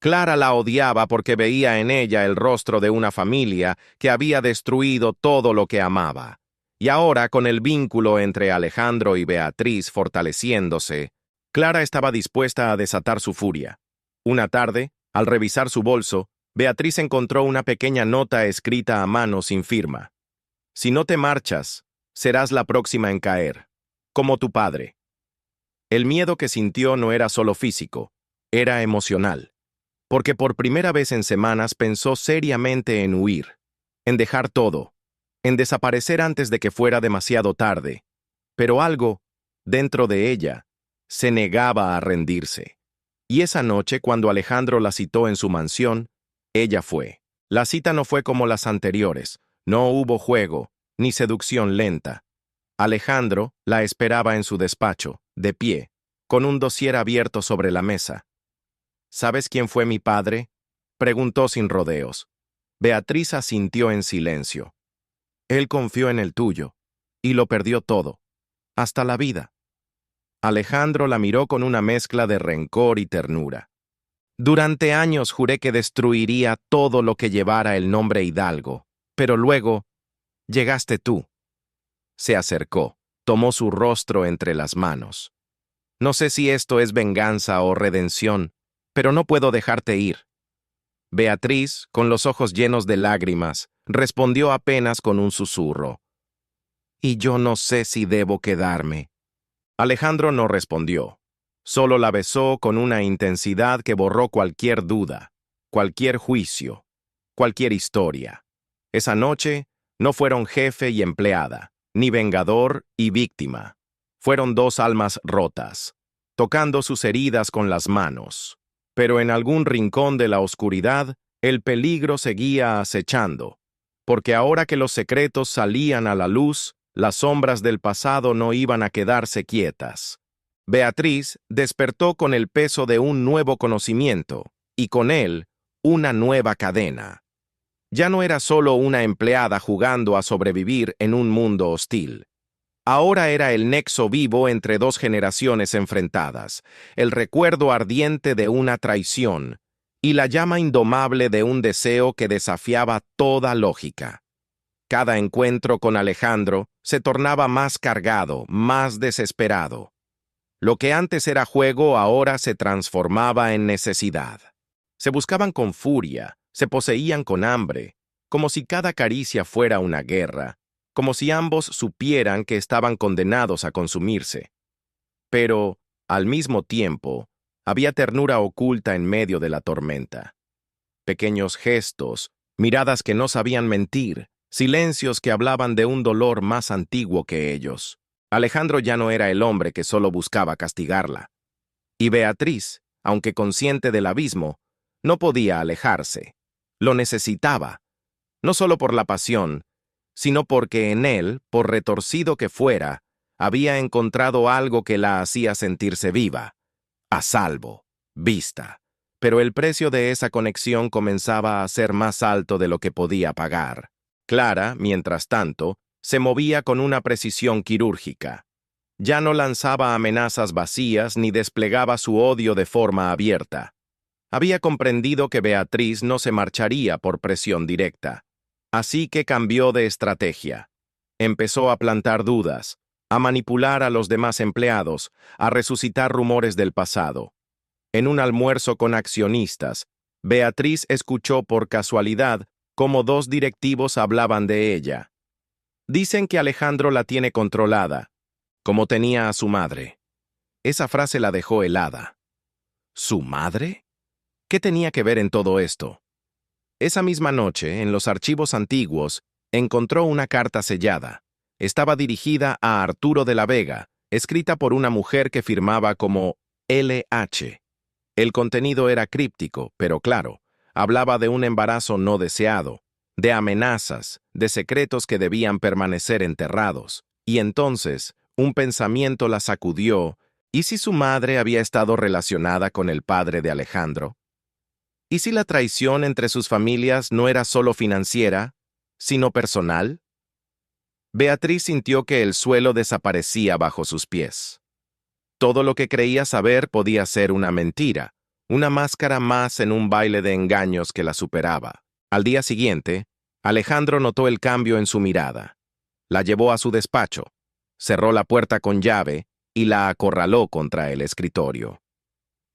Clara la odiaba porque veía en ella el rostro de una familia que había destruido todo lo que amaba. Y ahora, con el vínculo entre Alejandro y Beatriz fortaleciéndose, Clara estaba dispuesta a desatar su furia. Una tarde, al revisar su bolso, Beatriz encontró una pequeña nota escrita a mano sin firma. Si no te marchas, serás la próxima en caer, como tu padre. El miedo que sintió no era solo físico, era emocional. porque por primera vez en semanas pensó seriamente en huir, en dejar todo, en desaparecer antes de que fuera demasiado tarde. Pero algo, dentro de ella, se negaba a rendirse. Y esa noche, cuando Alejandro la citó en su mansión, ella fue. La cita no fue como las anteriores, no hubo juego, ni seducción lenta. Alejandro la esperaba en su despacho, de pie, con un dossier abierto sobre la mesa. ¿Sabes quién fue mi padre?, preguntó sin rodeos. Beatriz asintió en silencio. Él confió en el tuyo, y lo perdió todo, hasta la vida. Alejandro la miró con una mezcla de rencor y ternura. Durante años juré que destruiría todo lo que llevara el nombre Hidalgo, pero luego llegaste tú. Se acercó, tomó su rostro entre las manos. No sé si esto es venganza o redención, pero no puedo dejarte ir. Beatriz, con los ojos llenos de lágrimas, respondió apenas con un susurro. Y yo no sé si debo quedarme. Alejandro no respondió. Solo la besó con una intensidad que borró cualquier duda, cualquier juicio, cualquier historia. Esa noche no fueron jefe y empleada, ni vengador y víctima. Fueron dos almas rotas, tocando sus heridas con las manos. Pero en algún rincón de la oscuridad, el peligro seguía acechando, porque ahora que los secretos salían a la luz, las sombras del pasado no iban a quedarse quietas. Beatriz despertó con el peso de un nuevo conocimiento, y con él, una nueva cadena. Ya no era solo una empleada jugando a sobrevivir en un mundo hostil. Ahora era el nexo vivo entre dos generaciones enfrentadas, el recuerdo ardiente de una traición y la llama indomable de un deseo que desafiaba toda lógica. Cada encuentro con Alejandro se tornaba más cargado, más desesperado. Lo que antes era juego ahora se transformaba en necesidad. Se buscaban con furia, se poseían con hambre, como si cada caricia fuera una guerra, como si ambos supieran que estaban condenados a consumirse. Pero, al mismo tiempo, había ternura oculta en medio de la tormenta. Pequeños gestos, miradas que no sabían mentir, silencios que hablaban de un dolor más antiguo que ellos. Alejandro ya no era el hombre que solo buscaba castigarla. Y Beatriz, aunque consciente del abismo, no podía alejarse. Lo necesitaba, no solo por la pasión, sino porque en él, por retorcido que fuera, había encontrado algo que la hacía sentirse viva, a salvo, vista. Pero el precio de esa conexión comenzaba a ser más alto de lo que podía pagar. Clara, mientras tanto, se movía con una precisión quirúrgica. Ya no lanzaba amenazas vacías ni desplegaba su odio de forma abierta. Había comprendido que Beatriz no se marcharía por presión directa. Así que cambió de estrategia. Empezó a plantar dudas, a manipular a los demás empleados, a resucitar rumores del pasado. En un almuerzo con accionistas, Beatriz escuchó por casualidad cómo dos directivos hablaban de ella. Dicen que Alejandro la tiene controlada, como tenía a su madre. Esa frase la dejó helada. ¿Su madre? ¿Qué tenía que ver en todo esto? Esa misma noche, en los archivos antiguos, encontró una carta sellada. Estaba dirigida a Arturo de la Vega, escrita por una mujer que firmaba como LH. El contenido era críptico, pero claro, hablaba de un embarazo no deseado, de amenazas, de secretos que debían permanecer enterrados. Y entonces, un pensamiento la sacudió. ¿Y si su madre había estado relacionada con el padre de Alejandro? ¿Y si la traición entre sus familias no era solo financiera, sino personal? Beatriz sintió que el suelo desaparecía bajo sus pies. Todo lo que creía saber podía ser una mentira, una máscara más en un baile de engaños que la superaba. Al día siguiente, Alejandro notó el cambio en su mirada. La llevó a su despacho, cerró la puerta con llave y la acorraló contra el escritorio.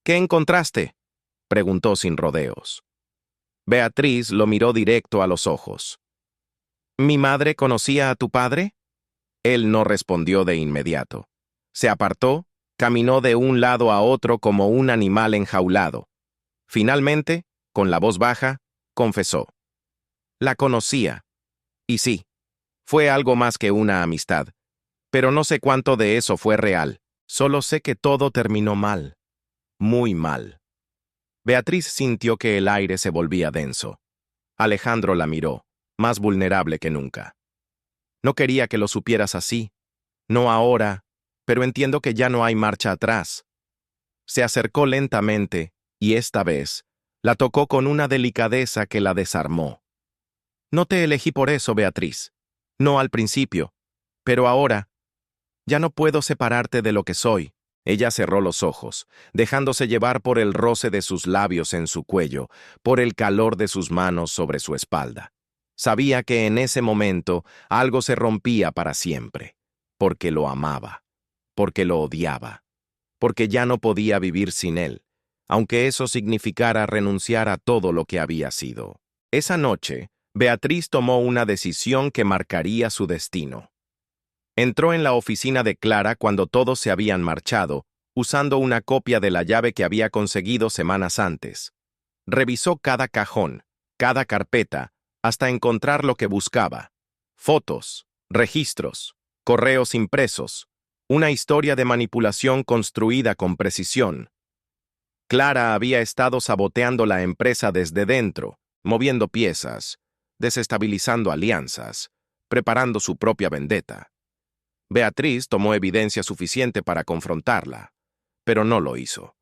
¿Qué encontraste?, preguntó sin rodeos. Beatriz lo miró directo a los ojos. ¿Mi madre conocía a tu padre? Él no respondió de inmediato. Se apartó, caminó de un lado a otro como un animal enjaulado. Finalmente, Con la voz baja, confesó. La conocía. Y sí, fue algo más que una amistad. Pero no sé cuánto de eso fue real. Solo sé que todo terminó mal. Muy mal. Beatriz sintió que el aire se volvía denso. Alejandro la miró, más vulnerable que nunca. No quería que lo supieras así. No ahora, pero entiendo que ya no hay marcha atrás. Se acercó lentamente, y esta vez, la tocó con una delicadeza que la desarmó. No te elegí por eso, Beatriz. No al principio. Pero ahora, ya no puedo separarte de lo que soy. Ella cerró los ojos, dejándose llevar por el roce de sus labios en su cuello, por el calor de sus manos sobre su espalda. Sabía que en ese momento algo se rompía para siempre, porque lo amaba, porque lo odiaba, porque ya no podía vivir sin él, aunque eso significara renunciar a todo lo que había sido. Esa noche, Beatriz tomó una decisión que marcaría su destino. Entró en la oficina de Clara cuando todos se habían marchado, usando una copia de la llave que había conseguido semanas antes. Revisó cada cajón, cada carpeta, hasta encontrar lo que buscaba. Fotos, registros, correos impresos, una historia de manipulación construida con precisión. Clara había estado saboteando la empresa desde dentro, moviendo piezas, desestabilizando alianzas, preparando su propia vendetta. Beatriz tomó evidencia suficiente para confrontarla, pero no lo hizo.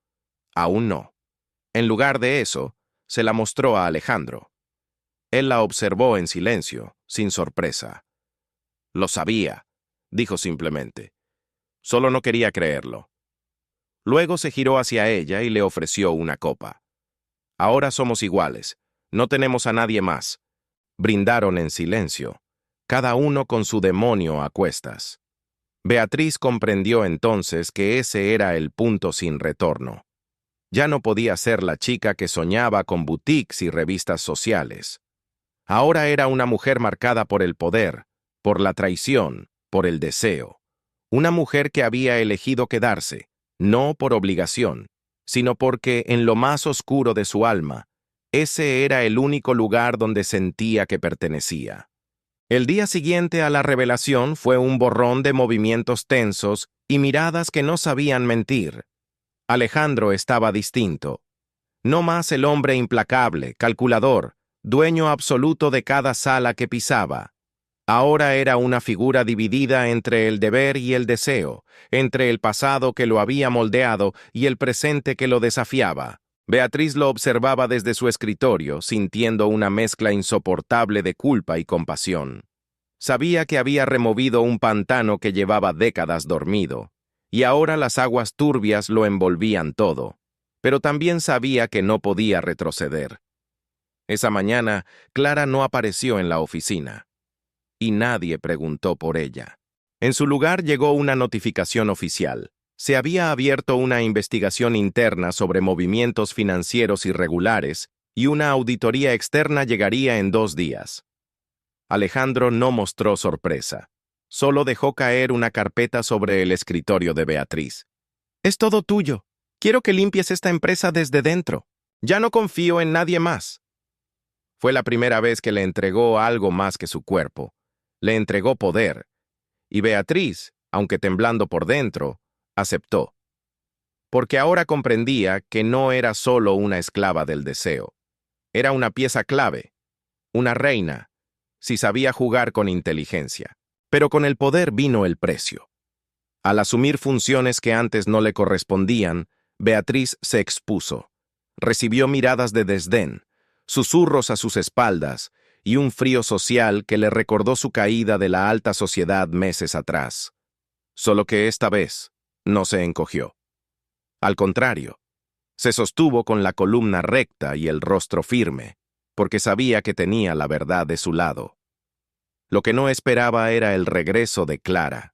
Aún no. En lugar de eso, se la mostró a Alejandro. Él la observó en silencio, sin sorpresa. Lo sabía, dijo simplemente. Solo no quería creerlo. Luego se giró hacia ella y le ofreció una copa. Ahora somos iguales. No tenemos a nadie más. Brindaron en silencio, cada uno con su demonio a cuestas. Beatriz comprendió entonces que ese era el punto sin retorno. Ya no podía ser la chica que soñaba con boutiques y revistas sociales. Ahora era una mujer marcada por el poder, por la traición, por el deseo. Una mujer que había elegido quedarse, no por obligación, sino porque en lo más oscuro de su alma, ese era el único lugar donde sentía que pertenecía. El día siguiente a la revelación fue un borrón de movimientos tensos y miradas que no sabían mentir. Alejandro estaba distinto. No más el hombre implacable, calculador, dueño absoluto de cada sala que pisaba. Ahora era una figura dividida entre el deber y el deseo, entre el pasado que lo había moldeado y el presente que lo desafiaba. Beatriz lo observaba desde su escritorio, sintiendo una mezcla insoportable de culpa y compasión. Sabía que había removido un pantano que llevaba décadas dormido, y ahora las aguas turbias lo envolvían todo, pero también sabía que no podía retroceder. Esa mañana, Clara no apareció en la oficina, y nadie preguntó por ella. En su lugar llegó una notificación oficial. Se había abierto una investigación interna sobre movimientos financieros irregulares y una auditoría externa llegaría en 2 días. Alejandro no mostró sorpresa. Solo dejó caer una carpeta sobre el escritorio de Beatriz. Es todo tuyo. Quiero que limpies esta empresa desde dentro. Ya no confío en nadie más. Fue la primera vez que le entregó algo más que su cuerpo. Le entregó poder. Y Beatriz, aunque temblando por dentro, aceptó. Porque ahora comprendía que no era solo una esclava del deseo. Era una pieza clave, una reina, si sabía jugar con inteligencia. Pero con el poder vino el precio. Al asumir funciones que antes no le correspondían, Beatriz se expuso. Recibió miradas de desdén, susurros a sus espaldas y un frío social que le recordó su caída de la alta sociedad meses atrás. Solo que esta vez no se encogió. Al contrario, se sostuvo con la columna recta y el rostro firme, porque sabía que tenía la verdad de su lado. Lo que no esperaba era el regreso de Clara,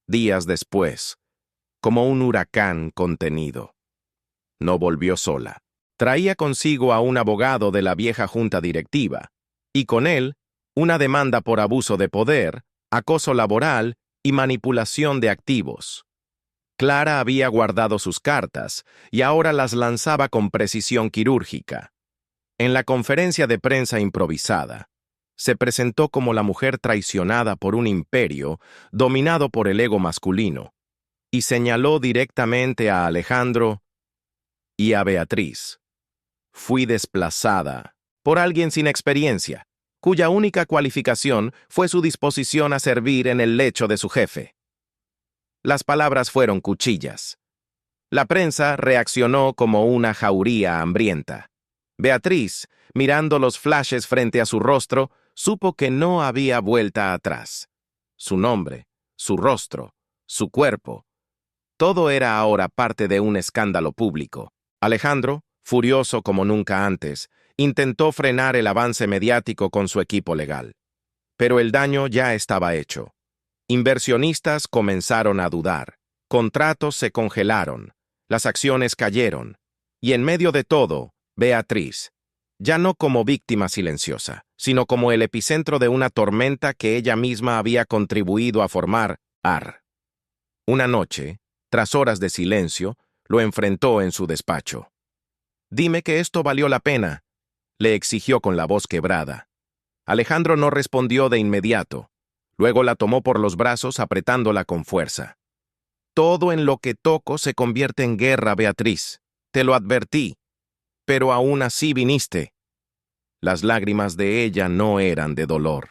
días después, como un huracán contenido. No volvió sola. Traía consigo a un abogado de la vieja junta directiva, y con él una demanda por abuso de poder, acoso laboral y manipulación de activos. Clara había guardado sus cartas y ahora las lanzaba con precisión quirúrgica. En la conferencia de prensa improvisada, se presentó como la mujer traicionada por un imperio dominado por el ego masculino, y señaló directamente a Alejandro y a Beatriz. Fui desplazada por alguien sin experiencia, cuya única cualificación fue su disposición a servir en el lecho de su jefe. Las palabras fueron cuchillas. La prensa reaccionó como una jauría hambrienta. Beatriz, mirando los flashes frente a su rostro, supo que no había vuelta atrás. Su nombre, su rostro, su cuerpo, todo era ahora parte de un escándalo público. Alejandro, furioso como nunca antes, intentó frenar el avance mediático con su equipo legal. Pero el daño ya estaba hecho. Inversionistas comenzaron a dudar, contratos se congelaron, las acciones cayeron, y en medio de todo, Beatriz, ya no como víctima silenciosa, sino como el epicentro de una tormenta que ella misma había contribuido a formar. Una noche, tras horas de silencio, lo enfrentó en su despacho. «Dime que esto valió la pena», le exigió con la voz quebrada. Alejandro no respondió de inmediato. Luego la tomó por los brazos apretándola con fuerza. «Todo en lo que toco se convierte en guerra, Beatriz. Te lo advertí. Pero aún así viniste». Las lágrimas de ella no eran de dolor.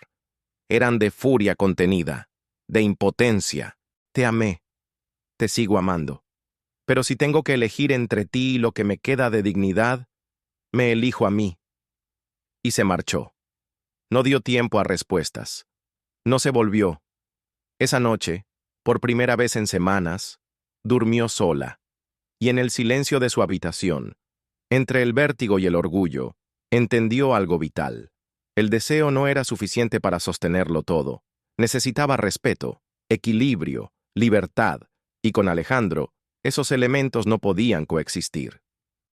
Eran de furia contenida, de impotencia. «Te amé. Te sigo amando. Pero si tengo que elegir entre ti y lo que me queda de dignidad, me elijo a mí». Y se marchó. No dio tiempo a respuestas. No se volvió. Esa noche, por primera vez en semanas, durmió sola. Y en el silencio de su habitación, entre el vértigo y el orgullo, entendió algo vital. El deseo no era suficiente para sostenerlo todo. Necesitaba respeto, equilibrio, libertad, y con Alejandro, esos elementos no podían coexistir.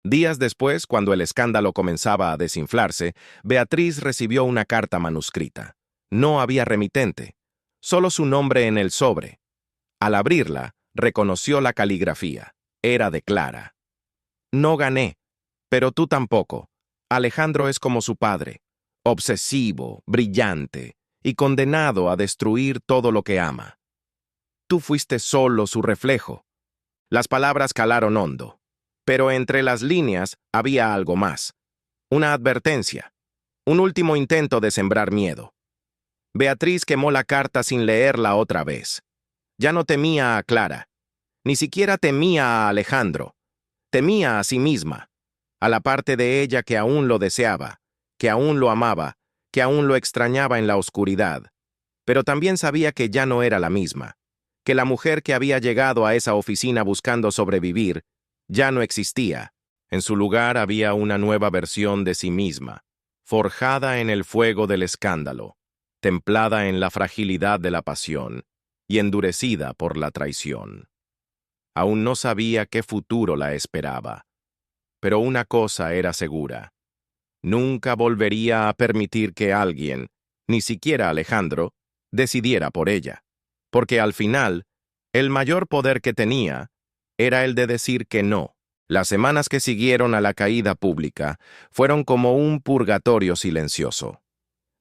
Días después, cuando el escándalo comenzaba a desinflarse, Beatriz recibió una carta manuscrita. No había remitente, solo su nombre en el sobre. Al abrirla, reconoció la caligrafía. Era de Clara. «No gané, pero tú tampoco. Alejandro es como su padre, obsesivo, brillante y condenado a destruir todo lo que ama. Tú fuiste solo su reflejo». Las palabras calaron hondo, pero entre las líneas había algo más. Una advertencia, un último intento de sembrar miedo. Beatriz quemó la carta sin leerla otra vez. Ya no temía a Clara, ni siquiera temía a Alejandro. Temía a sí misma, a la parte de ella que aún lo deseaba, que aún lo amaba, que aún lo extrañaba en la oscuridad. Pero también sabía que ya no era la misma, que la mujer que había llegado a esa oficina buscando sobrevivir ya no existía. En su lugar había una nueva versión de sí misma, forjada en el fuego del escándalo, templada en la fragilidad de la pasión y endurecida por la traición. Aún no sabía qué futuro la esperaba, pero una cosa era segura. Nunca volvería a permitir que alguien, ni siquiera Alejandro, decidiera por ella, porque al final, el mayor poder que tenía era el de decir que no. Las semanas que siguieron a la caída pública fueron como un purgatorio silencioso.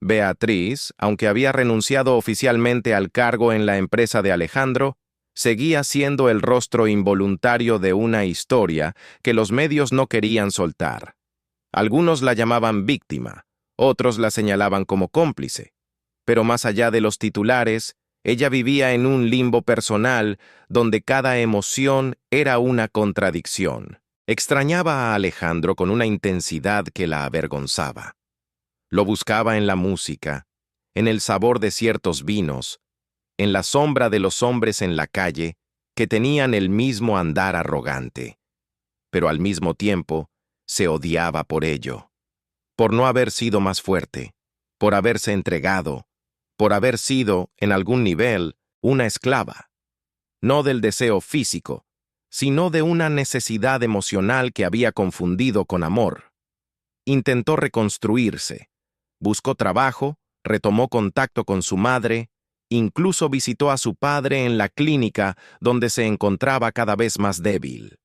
Beatriz, aunque había renunciado oficialmente al cargo en la empresa de Alejandro, seguía siendo el rostro involuntario de una historia que los medios no querían soltar. Algunos la llamaban víctima, otros la señalaban como cómplice. Pero más allá de los titulares, ella vivía en un limbo personal donde cada emoción era una contradicción. Extrañaba a Alejandro con una intensidad que la avergonzaba. Lo buscaba en la música, en el sabor de ciertos vinos, en la sombra de los hombres en la calle que tenían el mismo andar arrogante. Pero al mismo tiempo, se odiaba por ello, por no haber sido más fuerte, por haberse entregado, por haber sido, en algún nivel, una esclava. No del deseo físico, sino de una necesidad emocional que había confundido con amor. Intentó reconstruirse, buscó trabajo, retomó contacto con su madre, incluso visitó a su padre en la clínica donde se encontraba cada vez más débil.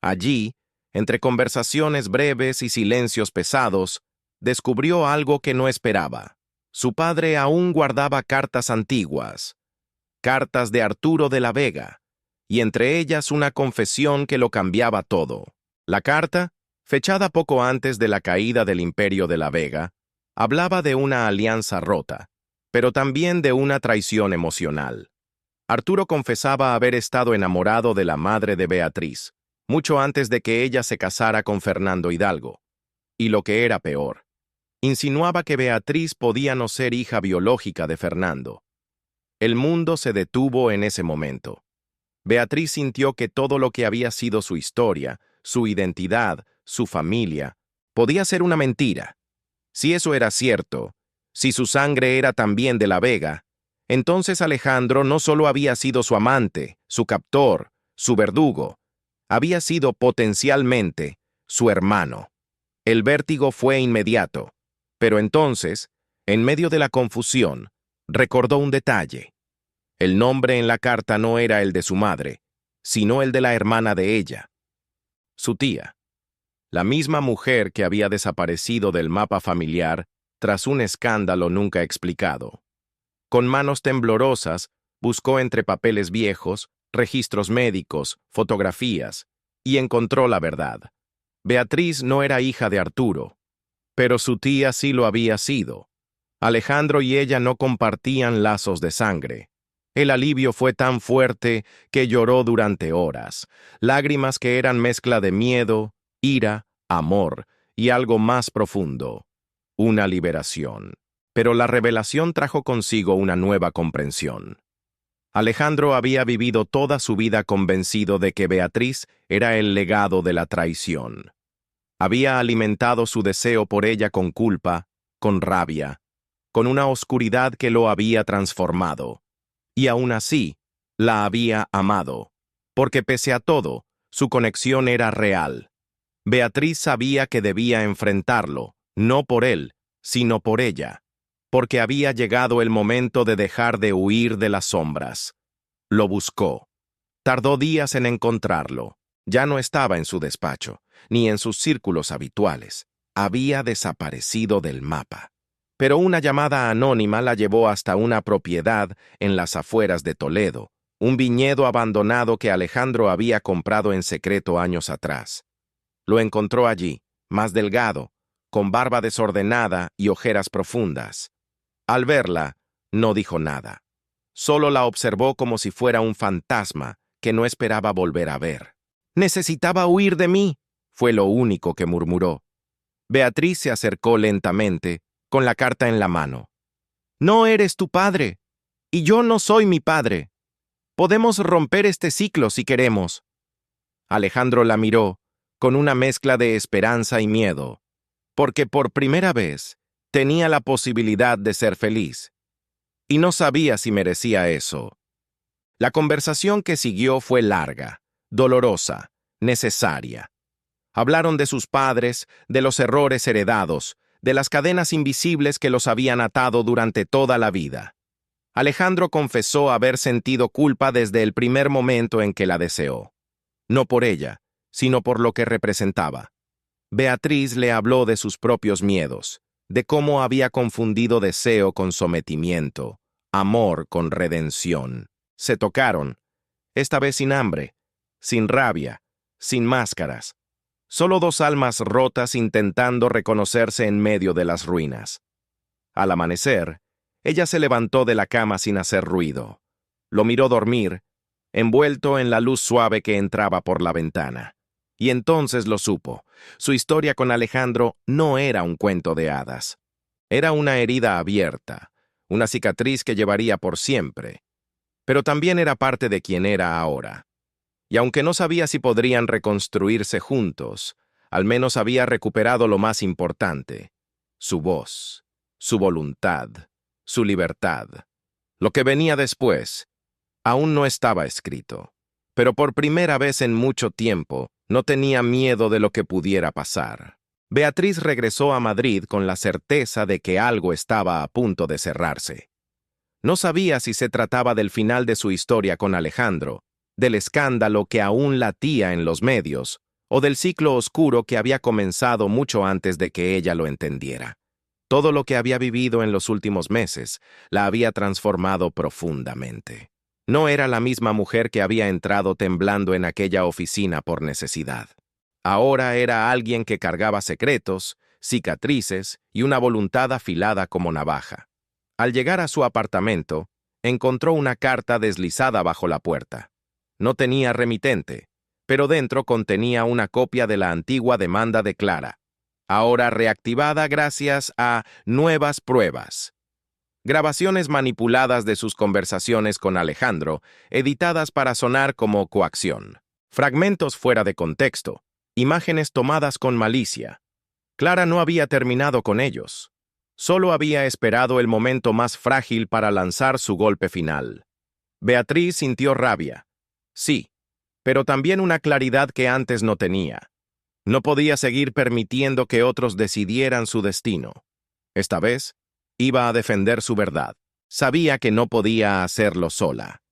Allí, Entre conversaciones breves y silencios pesados, descubrió algo que no esperaba. Su padre aún guardaba cartas antiguas, cartas de Arturo de la Vega, y entre ellas una confesión que lo cambiaba todo. La carta, fechada poco antes de la caída del Imperio de la Vega, hablaba de una alianza rota, pero también de una traición emocional. Arturo confesaba haber estado enamorado de la madre de Beatriz, mucho antes de que ella se casara con Fernando Hidalgo. Y lo que era peor, insinuaba que Beatriz podía no ser hija biológica de Fernando. El mundo se detuvo en ese momento. Beatriz sintió que todo lo que había sido su historia, su identidad, su familia, podía ser una mentira. Si eso era cierto, si su sangre era también de la Vega, entonces Alejandro no solo había sido su amante, su captor, su verdugo, había sido potencialmente su hermano. El vértigo fue inmediato, pero entonces, en medio de la confusión, recordó un detalle. El nombre en la carta no era el de su madre, sino el de la hermana de ella, su tía, la misma mujer que había desaparecido del mapa familiar tras un escándalo nunca explicado. Con manos temblorosas, buscó entre papeles viejos, registros médicos, fotografías, y encontró la verdad. Beatriz no era hija de Arturo, pero su tía sí lo había sido. Alejandro y ella no compartían lazos de sangre. El alivio fue tan fuerte que lloró durante horas, lágrimas que eran mezcla de miedo, ira, amor y algo más profundo, una liberación. Pero la revelación trajo consigo una nueva comprensión. Alejandro había vivido toda su vida convencido de que Beatriz era el legado de la traición. Había alimentado su deseo por ella con culpa, con rabia, con una oscuridad que lo había transformado. Y aún así, la había amado, porque pese a todo, su conexión era real. Beatriz sabía que debía enfrentarlo, no por él, sino por ella, porque había llegado el momento de dejar de huir de las sombras. Lo buscó. Tardó días en encontrarlo. Ya no estaba en su despacho, ni en sus círculos habituales. Había desaparecido del mapa. Pero una llamada anónima la llevó hasta una propiedad en las afueras de Toledo, un viñedo abandonado que Alejandro había comprado en secreto años atrás. Lo encontró allí, más delgado, con barba desordenada y ojeras profundas. Al verla, no dijo nada. Solo la observó como si fuera un fantasma que no esperaba volver a ver. «Necesitaba huir de mí», fue lo único que murmuró. Beatriz se acercó lentamente, con la carta en la mano. «No eres tu padre, y yo no soy mi padre. Podemos romper este ciclo si queremos». Alejandro la miró, con una mezcla de esperanza y miedo, porque por primera vez tenía la posibilidad de ser feliz, y no sabía si merecía eso. La conversación que siguió fue larga, dolorosa, necesaria. Hablaron de sus padres, de los errores heredados, de las cadenas invisibles que los habían atado durante toda la vida. Alejandro confesó haber sentido culpa desde el primer momento en que la deseó. No por ella, sino por lo que representaba. Beatriz le habló de sus propios miedos, de cómo había confundido deseo con sometimiento, amor con redención. Se tocaron, esta vez sin hambre, sin rabia, sin máscaras. Solo dos almas rotas intentando reconocerse en medio de las ruinas. Al amanecer, ella se levantó de la cama sin hacer ruido. Lo miró dormir, envuelto en la luz suave que entraba por la ventana. Y entonces lo supo. Su historia con Alejandro no era un cuento de hadas. Era una herida abierta, una cicatriz que llevaría por siempre. Pero también era parte de quien era ahora. Y aunque no sabía si podrían reconstruirse juntos, al menos había recuperado lo más importante: su voz, su voluntad, su libertad. Lo que venía después aún no estaba escrito, pero por primera vez en mucho tiempo no tenía miedo de lo que pudiera pasar. Beatriz regresó a Madrid con la certeza de que algo estaba a punto de cerrarse. No sabía si se trataba del final de su historia con Alejandro, del escándalo que aún latía en los medios, o del ciclo oscuro que había comenzado mucho antes de que ella lo entendiera. Todo lo que había vivido en los últimos meses la había transformado profundamente. No era la misma mujer que había entrado temblando en aquella oficina por necesidad. Ahora era alguien que cargaba secretos, cicatrices y una voluntad afilada como navaja. Al llegar a su apartamento, encontró una carta deslizada bajo la puerta. No tenía remitente, pero dentro contenía una copia de la antigua demanda de Clara, ahora reactivada gracias a nuevas pruebas. Grabaciones manipuladas de sus conversaciones con Alejandro, editadas para sonar como coacción. Fragmentos fuera de contexto, imágenes tomadas con malicia. Clara no había terminado con ellos. Solo había esperado el momento más frágil para lanzar su golpe final. Beatriz sintió rabia. Sí, pero también una claridad que antes no tenía. No podía seguir permitiendo que otros decidieran su destino. Esta vez, iba a defender su verdad. Sabía que no podía hacerlo sola.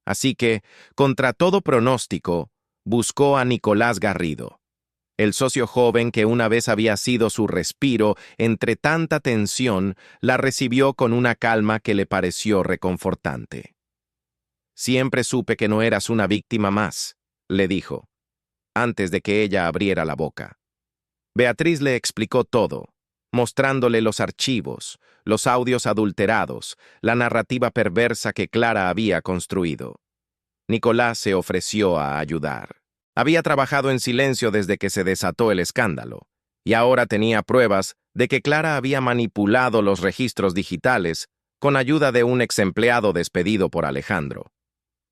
Así que, contra todo pronóstico, buscó a Nicolás Garrido, el socio joven que una vez había sido su respiro entre tanta tensión. La recibió con una calma que le pareció reconfortante. «Siempre supe que no eras una víctima más», le dijo, antes de que ella abriera la boca. Beatriz le explicó todo, mostrándole los archivos, los audios adulterados, la narrativa perversa que Clara había construido. Nicolás se ofreció a ayudar. Había trabajado en silencio desde que se desató el escándalo, y ahora tenía pruebas de que Clara había manipulado los registros digitales con ayuda de un exempleado despedido por Alejandro.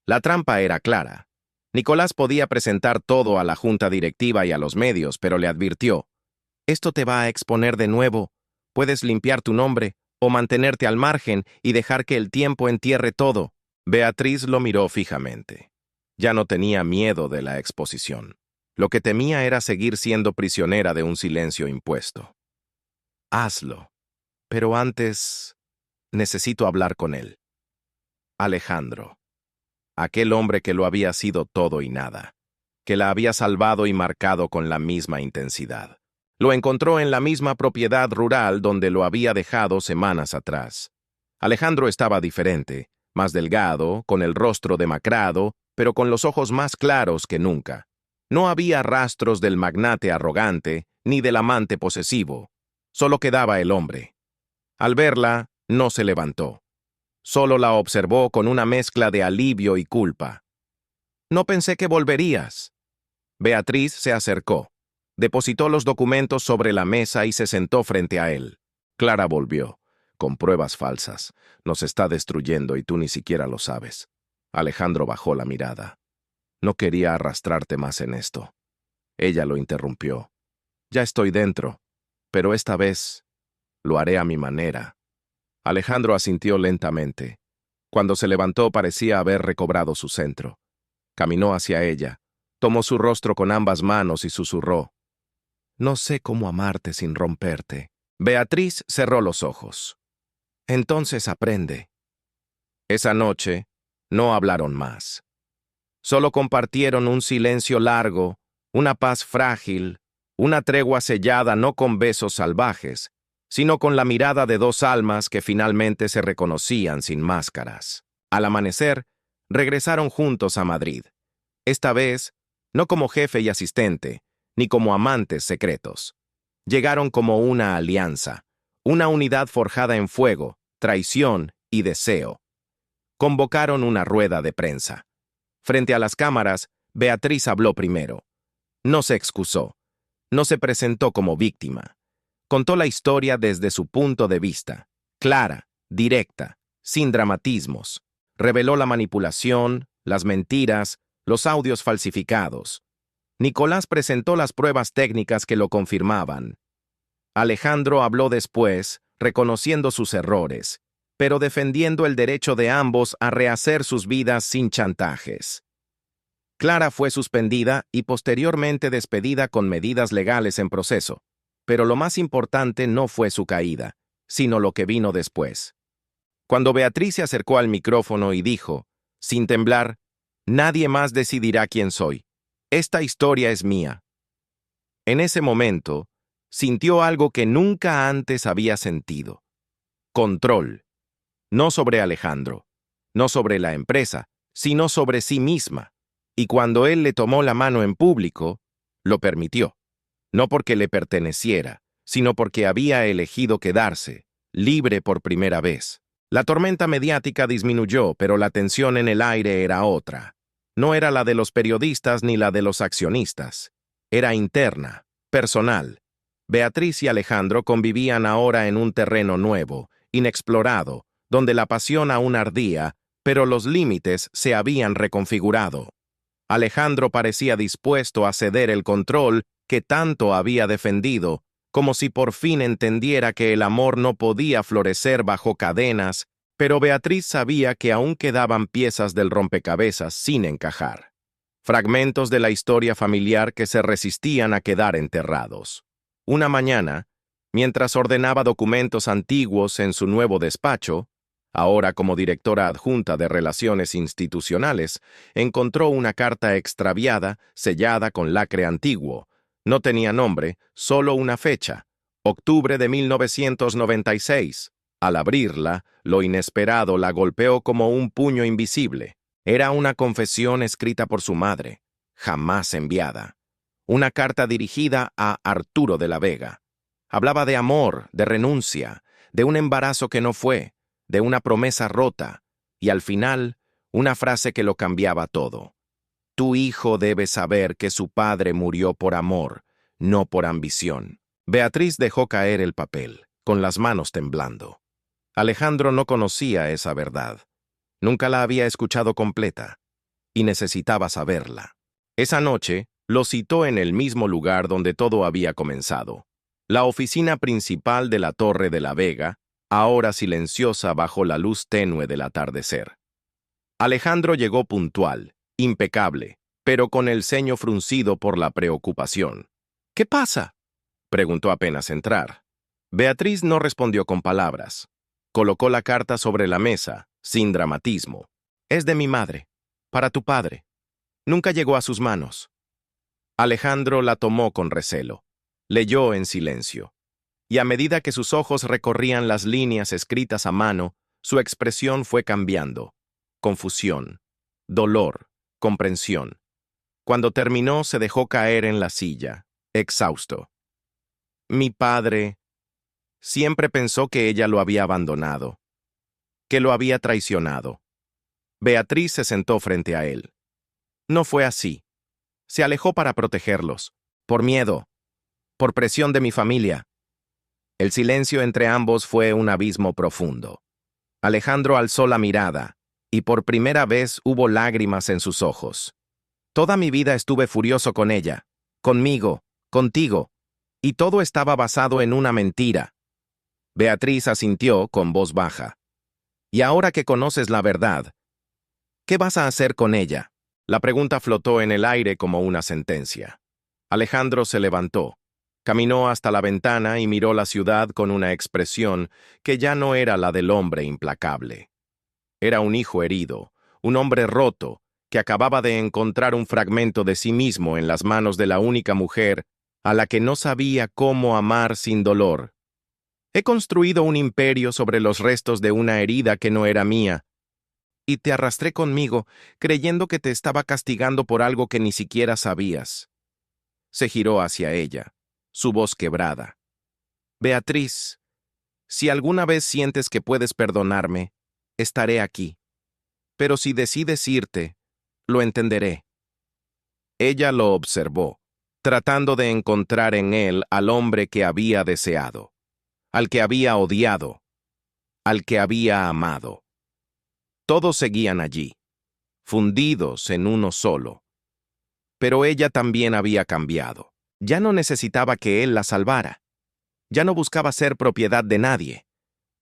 La trampa era clara. Nicolás podía presentar todo a la junta directiva y a los medios, pero le advirtió: «Esto te va a exponer de nuevo. Puedes limpiar tu nombre o mantenerte al margen y dejar que el tiempo entierre todo». Beatriz lo miró fijamente. Ya no tenía miedo de la exposición. Lo que temía era seguir siendo prisionera de un silencio impuesto. «Hazlo. Pero antes, necesito hablar con él». Alejandro. Aquel hombre que lo había sido todo y nada, que la había salvado y marcado con la misma intensidad. Lo encontró en la misma propiedad rural donde lo había dejado semanas atrás. Alejandro estaba diferente, más delgado, con el rostro demacrado, pero con los ojos más claros que nunca. No había rastros del magnate arrogante ni del amante posesivo. Solo quedaba el hombre. Al verla, no se levantó. Solo la observó con una mezcla de alivio y culpa. «No pensé que volverías». Beatriz se acercó, depositó los documentos sobre la mesa y se sentó frente a él. «Clara volvió, con pruebas falsas. Nos está destruyendo y tú ni siquiera lo sabes». Alejandro bajó la mirada. «No quería arrastrarte más en esto». Ella lo interrumpió. «Ya estoy dentro, pero esta vez lo haré a mi manera». Alejandro asintió lentamente. Cuando se levantó parecía haber recobrado su centro. Caminó hacia ella, tomó su rostro con ambas manos y susurró: «No sé cómo amarte sin romperte». Beatriz cerró los ojos. «Entonces aprende». Esa noche no hablaron más. Solo compartieron un silencio largo, una paz frágil, una tregua sellada no con besos salvajes, sino con la mirada de dos almas que finalmente se reconocían sin máscaras. Al amanecer, regresaron juntos a Madrid. Esta vez, no como jefe y asistente, ni como amantes secretos. Llegaron como una alianza, una unidad forjada en fuego, traición y deseo. Convocaron una rueda de prensa. Frente a las cámaras, Beatriz habló primero. No se excusó, no se presentó como víctima. Contó la historia desde su punto de vista, clara, directa, sin dramatismos. Reveló la manipulación, las mentiras, los audios falsificados. Nicolás presentó las pruebas técnicas que lo confirmaban. Alejandro habló después, reconociendo sus errores, pero defendiendo el derecho de ambos a rehacer sus vidas sin chantajes. Clara fue suspendida y posteriormente despedida con medidas legales en proceso. Pero lo más importante no fue su caída, sino lo que vino después. Cuando Beatriz se acercó al micrófono y dijo, sin temblar: «Nadie más decidirá quién soy. Esta historia es mía. En ese momento, sintió algo que nunca antes había sentido. Control. No sobre Alejandro, no sobre la empresa, sino sobre sí misma. Y cuando él le tomó la mano en público, lo permitió. No porque le perteneciera, sino porque había elegido quedarse, libre por primera vez. La tormenta mediática disminuyó, pero la tensión en el aire era otra. No era la de los periodistas ni la de los accionistas. Era interna, personal. Beatriz y Alejandro convivían ahora en un terreno nuevo, inexplorado, donde la pasión aún ardía, pero los límites se habían reconfigurado. Alejandro parecía dispuesto a ceder el control que tanto había defendido, como si por fin entendiera que el amor no podía florecer bajo cadenas, pero Beatriz sabía que aún quedaban piezas del rompecabezas sin encajar. Fragmentos de la historia familiar que se resistían a quedar enterrados. Una mañana, mientras ordenaba documentos antiguos en su nuevo despacho, ahora como directora adjunta de Relaciones Institucionales, encontró una carta extraviada, sellada con lacre antiguo. No tenía nombre, solo una fecha, octubre de 1996. Al abrirla, lo inesperado la golpeó como un puño invisible. Era una confesión escrita por su madre, jamás enviada. Una carta dirigida a Arturo de la Vega. Hablaba de amor, de renuncia, de un embarazo que no fue, de una promesa rota, y al final, una frase que lo cambiaba todo. Tu hijo debe saber que su padre murió por amor, no por ambición. Beatriz dejó caer el papel, con las manos temblando. Alejandro no conocía esa verdad. Nunca la había escuchado completa, y necesitaba saberla. Esa noche, lo citó en el mismo lugar donde todo había comenzado. La oficina principal de la Torre de la Vega, ahora silenciosa bajo la luz tenue del atardecer. Alejandro llegó puntual, impecable, pero con el ceño fruncido por la preocupación. ¿Qué pasa?, preguntó apenas entrar. Beatriz no respondió con palabras. Colocó la carta sobre la mesa, sin dramatismo. Es de mi madre, para tu padre. Nunca llegó a sus manos. Alejandro la tomó con recelo. Leyó en silencio. Y a medida que sus ojos recorrían las líneas escritas a mano, su expresión fue cambiando. Confusión, dolor, comprensión. Cuando terminó, se dejó caer en la silla, exhausto. Mi padre siempre pensó que ella lo había abandonado, que lo había traicionado. Beatriz se sentó frente a él. No fue así. Se alejó para protegerlos, por miedo, por presión de mi familia. El silencio entre ambos fue un abismo profundo. Alejandro alzó la mirada, y por primera vez hubo lágrimas en sus ojos. Toda mi vida estuve furioso con ella, conmigo, contigo, y todo estaba basado en una mentira. Beatriz asintió con voz baja. Y ahora que conoces la verdad, ¿qué vas a hacer con ella? La pregunta flotó en el aire como una sentencia. Alejandro se levantó. Caminó hasta la ventana y miró la ciudad con una expresión que ya no era la del hombre implacable. Era un hijo herido, un hombre roto, que acababa de encontrar un fragmento de sí mismo en las manos de la única mujer a la que no sabía cómo amar sin dolor. He construido un imperio sobre los restos de una herida que no era mía, y te arrastré conmigo, creyendo que te estaba castigando por algo que ni siquiera sabías. Se giró hacia ella, su voz quebrada. Beatriz, si alguna vez sientes que puedes perdonarme, estaré aquí. Pero si decides irte, lo entenderé. Ella lo observó, tratando de encontrar en él al hombre que había deseado, al que había odiado, al que había amado. Todos seguían allí, fundidos en uno solo. Pero ella también había cambiado. Ya no necesitaba que él la salvara. Ya no buscaba ser propiedad de nadie.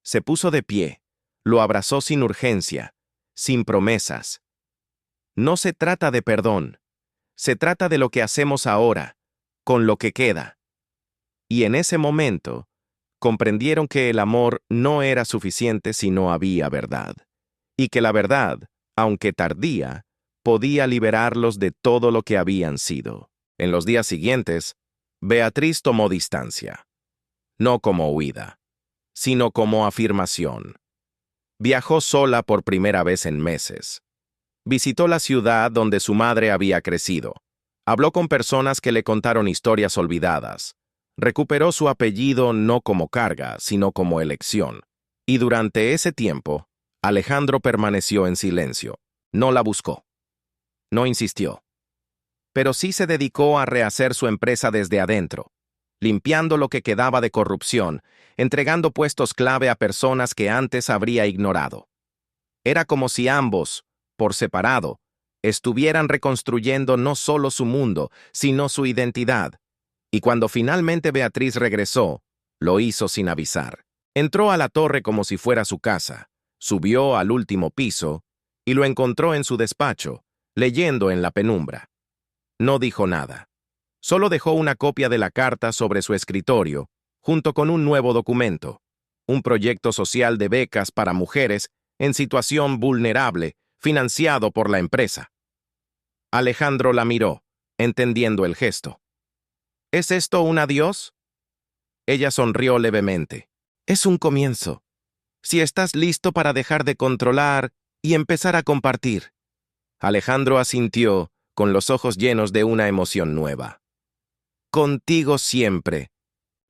Se puso de pie, lo abrazó sin urgencia, sin promesas. No se trata de perdón, se trata de lo que hacemos ahora, con lo que queda. Y en ese momento, comprendieron que el amor no era suficiente si no había verdad, y que la verdad, aunque tardía, podía liberarlos de todo lo que habían sido. En los días siguientes, Beatriz tomó distancia, no como huida, sino como afirmación. Viajó sola por primera vez en meses. Visitó la ciudad donde su madre había crecido. Habló con personas que le contaron historias olvidadas. Recuperó su apellido no como carga, sino como elección. Y durante ese tiempo, Alejandro permaneció en silencio. No la buscó. No insistió. Pero sí se dedicó a rehacer su empresa desde adentro, limpiando lo que quedaba de corrupción, entregando puestos clave a personas que antes habría ignorado. Era como si ambos, por separado, estuvieran reconstruyendo no solo su mundo, sino su identidad. Y cuando finalmente Beatriz regresó, lo hizo sin avisar. Entró a la torre como si fuera su casa, subió al último piso y lo encontró en su despacho, leyendo en la penumbra. No dijo nada. Solo dejó una copia de la carta sobre su escritorio, junto con un nuevo documento, un proyecto social de becas para mujeres en situación vulnerable, financiado por la empresa. Alejandro la miró, entendiendo el gesto. ¿Es esto un adiós? Ella sonrió levemente. Es un comienzo. Si estás listo para dejar de controlar y empezar a compartir. Alejandro asintió, con los ojos llenos de una emoción nueva. Contigo siempre.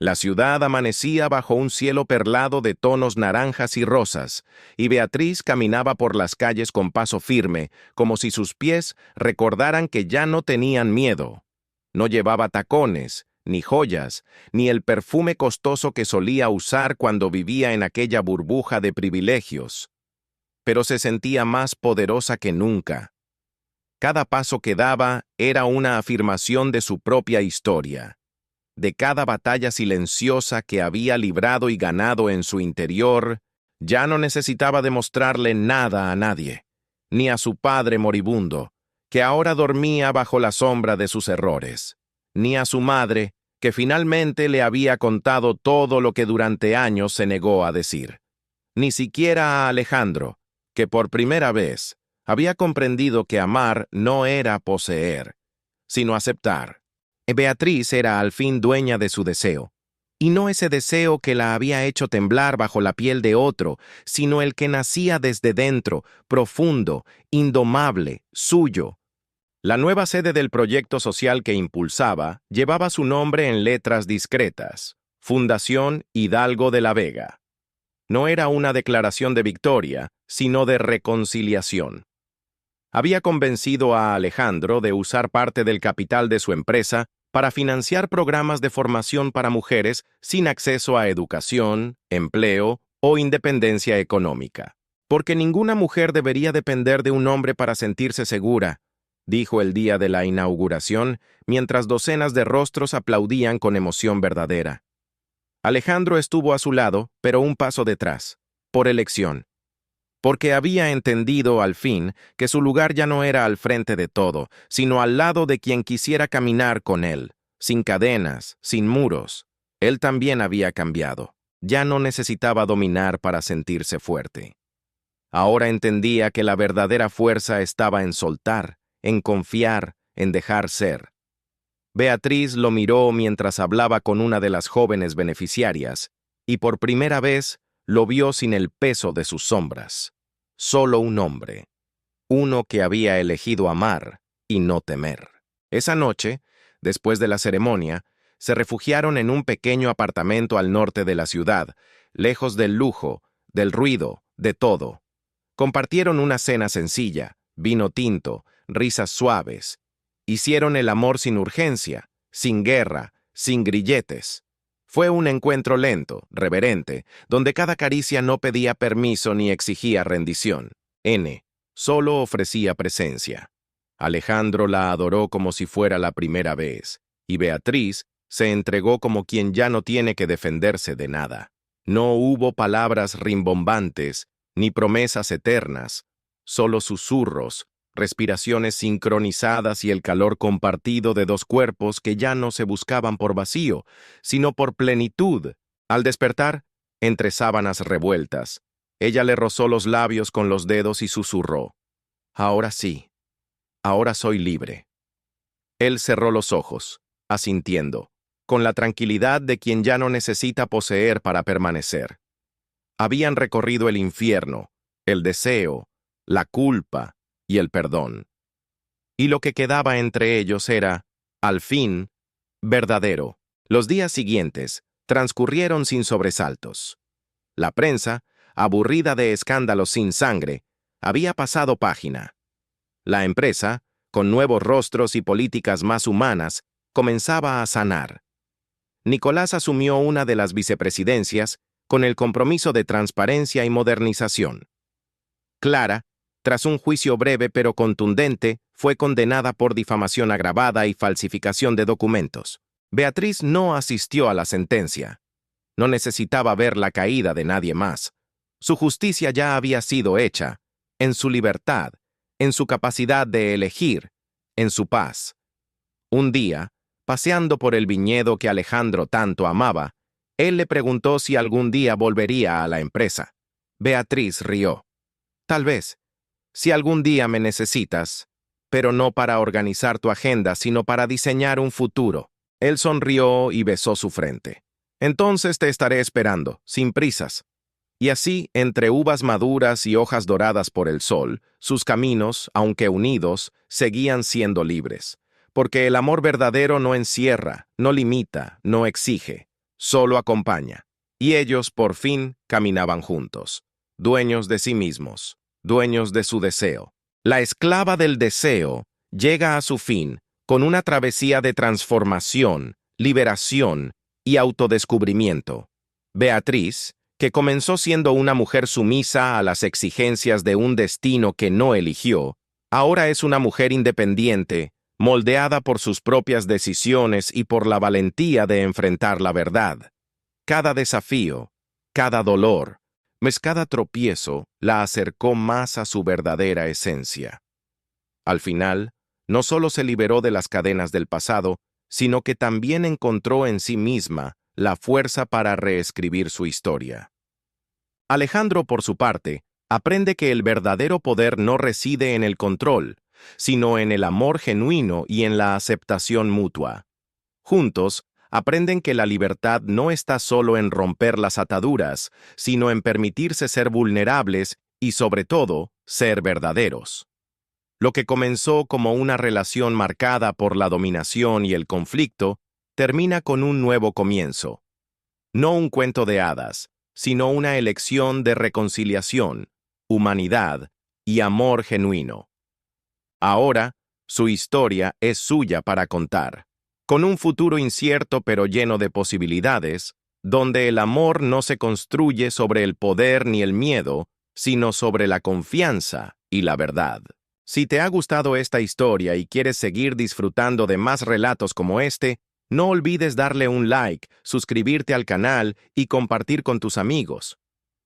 La ciudad amanecía bajo un cielo perlado de tonos naranjas y rosas, y Beatriz caminaba por las calles con paso firme, como si sus pies recordaran que ya no tenían miedo. No llevaba tacones, ni joyas, ni el perfume costoso que solía usar cuando vivía en aquella burbuja de privilegios. Pero se sentía más poderosa que nunca. Cada paso que daba era una afirmación de su propia historia, de cada batalla silenciosa que había librado y ganado en su interior. Ya no necesitaba demostrarle nada a nadie, ni a su padre moribundo, que ahora dormía bajo la sombra de sus errores, ni a su madre, que finalmente le había contado todo lo que durante años se negó a decir, ni siquiera a Alejandro, que por primera vez había comprendido que amar no era poseer, sino aceptar. Beatriz era al fin dueña de su deseo, y no ese deseo que la había hecho temblar bajo la piel de otro, sino el que nacía desde dentro, profundo, indomable, suyo. La nueva sede del proyecto social que impulsaba llevaba su nombre en letras discretas: Fundación Hidalgo de la Vega. No era una declaración de victoria, sino de reconciliación. Había convencido a Alejandro de usar parte del capital de su empresa para financiar programas de formación para mujeres sin acceso a educación, empleo o independencia económica. Porque ninguna mujer debería depender de un hombre para sentirse segura, dijo el día de la inauguración, mientras docenas de rostros aplaudían con emoción verdadera. Alejandro estuvo a su lado, pero un paso detrás, por elección. Porque había entendido al fin que su lugar ya no era al frente de todo, sino al lado de quien quisiera caminar con él, sin cadenas, sin muros. Él también había cambiado. Ya no necesitaba dominar para sentirse fuerte. Ahora entendía que la verdadera fuerza estaba en soltar, en confiar, en dejar ser. Beatriz lo miró mientras hablaba con una de las jóvenes beneficiarias, y por primera vez lo vio sin el peso de sus sombras. Solo un hombre, uno que había elegido amar y no temer. Esa noche, después de la ceremonia, se refugiaron en un pequeño apartamento al norte de la ciudad, lejos del lujo, del ruido, de todo. Compartieron una cena sencilla, vino tinto, risas suaves. Hicieron el amor sin urgencia, sin guerra, sin grilletes. Fue un encuentro lento, reverente, donde cada caricia no pedía permiso ni exigía rendición. Solo ofrecía presencia. Alejandro la adoró como si fuera la primera vez, y Beatriz se entregó como quien ya no tiene que defenderse de nada. No hubo palabras rimbombantes, ni promesas eternas, solo susurros, respiraciones sincronizadas y el calor compartido de dos cuerpos que ya no se buscaban por vacío, sino por plenitud. Al despertar, entre sábanas revueltas, ella le rozó los labios con los dedos y susurró: «Ahora sí, ahora soy libre». Él cerró los ojos, asintiendo. con la tranquilidad de quien ya no necesita poseer para permanecer. Habían recorrido el infierno, el deseo, la culpa y el perdón. Y lo que quedaba entre ellos era, al fin, verdadero. Los días siguientes transcurrieron sin sobresaltos. La prensa, aburrida de escándalos sin sangre, había pasado página. La empresa, con nuevos rostros y políticas más humanas, comenzaba a sanar. Nicolás asumió una de las vicepresidencias con el compromiso de transparencia y modernización. Clara, tras un juicio breve pero contundente, fue condenada por difamación agravada y falsificación de documentos. Beatriz no asistió a la sentencia. No necesitaba ver la caída de nadie más. Su justicia ya había sido hecha, en su libertad, en su capacidad de elegir, en su paz. Un día, paseando por el viñedo que Alejandro tanto amaba, él le preguntó si algún día volvería a la empresa. Beatriz rió. Tal vez, si algún día me necesitas, pero no para organizar tu agenda, sino para diseñar un futuro. Él sonrió y besó su frente. Entonces te estaré esperando, sin prisas. Y así, entre uvas maduras y hojas doradas por el sol, sus caminos, aunque unidos, seguían siendo libres. Porque el amor verdadero no encierra, no limita, no exige, solo acompaña. Y ellos, por fin, caminaban juntos, dueños de sí mismos, dueños de su deseo. La esclava del deseo llega a su fin con una travesía de transformación, liberación y autodescubrimiento. Beatriz, que comenzó siendo una mujer sumisa a las exigencias de un destino que no eligió, ahora es una mujer independiente, moldeada por sus propias decisiones y por la valentía de enfrentar la verdad. Cada desafío, cada dolor, cada tropiezo la acercó más a su verdadera esencia. Al final, no solo se liberó de las cadenas del pasado, sino que también encontró en sí misma la fuerza para reescribir su historia. Alejandro, por su parte, aprende que el verdadero poder no reside en el control, sino en el amor genuino y en la aceptación mutua. Juntos, aprenden que la libertad no está solo en romper las ataduras, sino en permitirse ser vulnerables y, sobre todo, ser verdaderos. Lo que comenzó como una relación marcada por la dominación y el conflicto, termina con un nuevo comienzo. No un cuento de hadas, sino una elección de reconciliación, humanidad y amor genuino. Ahora, su historia es suya para contar. Con un futuro incierto pero lleno de posibilidades, donde el amor no se construye sobre el poder ni el miedo, sino sobre la confianza y la verdad. Si te ha gustado esta historia y quieres seguir disfrutando de más relatos como este, no olvides darle un like, suscribirte al canal y compartir con tus amigos.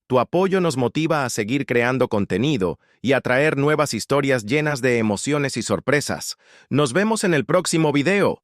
Tu apoyo nos motiva a seguir creando contenido y a traer nuevas historias llenas de emociones y sorpresas. Nos vemos en el próximo video.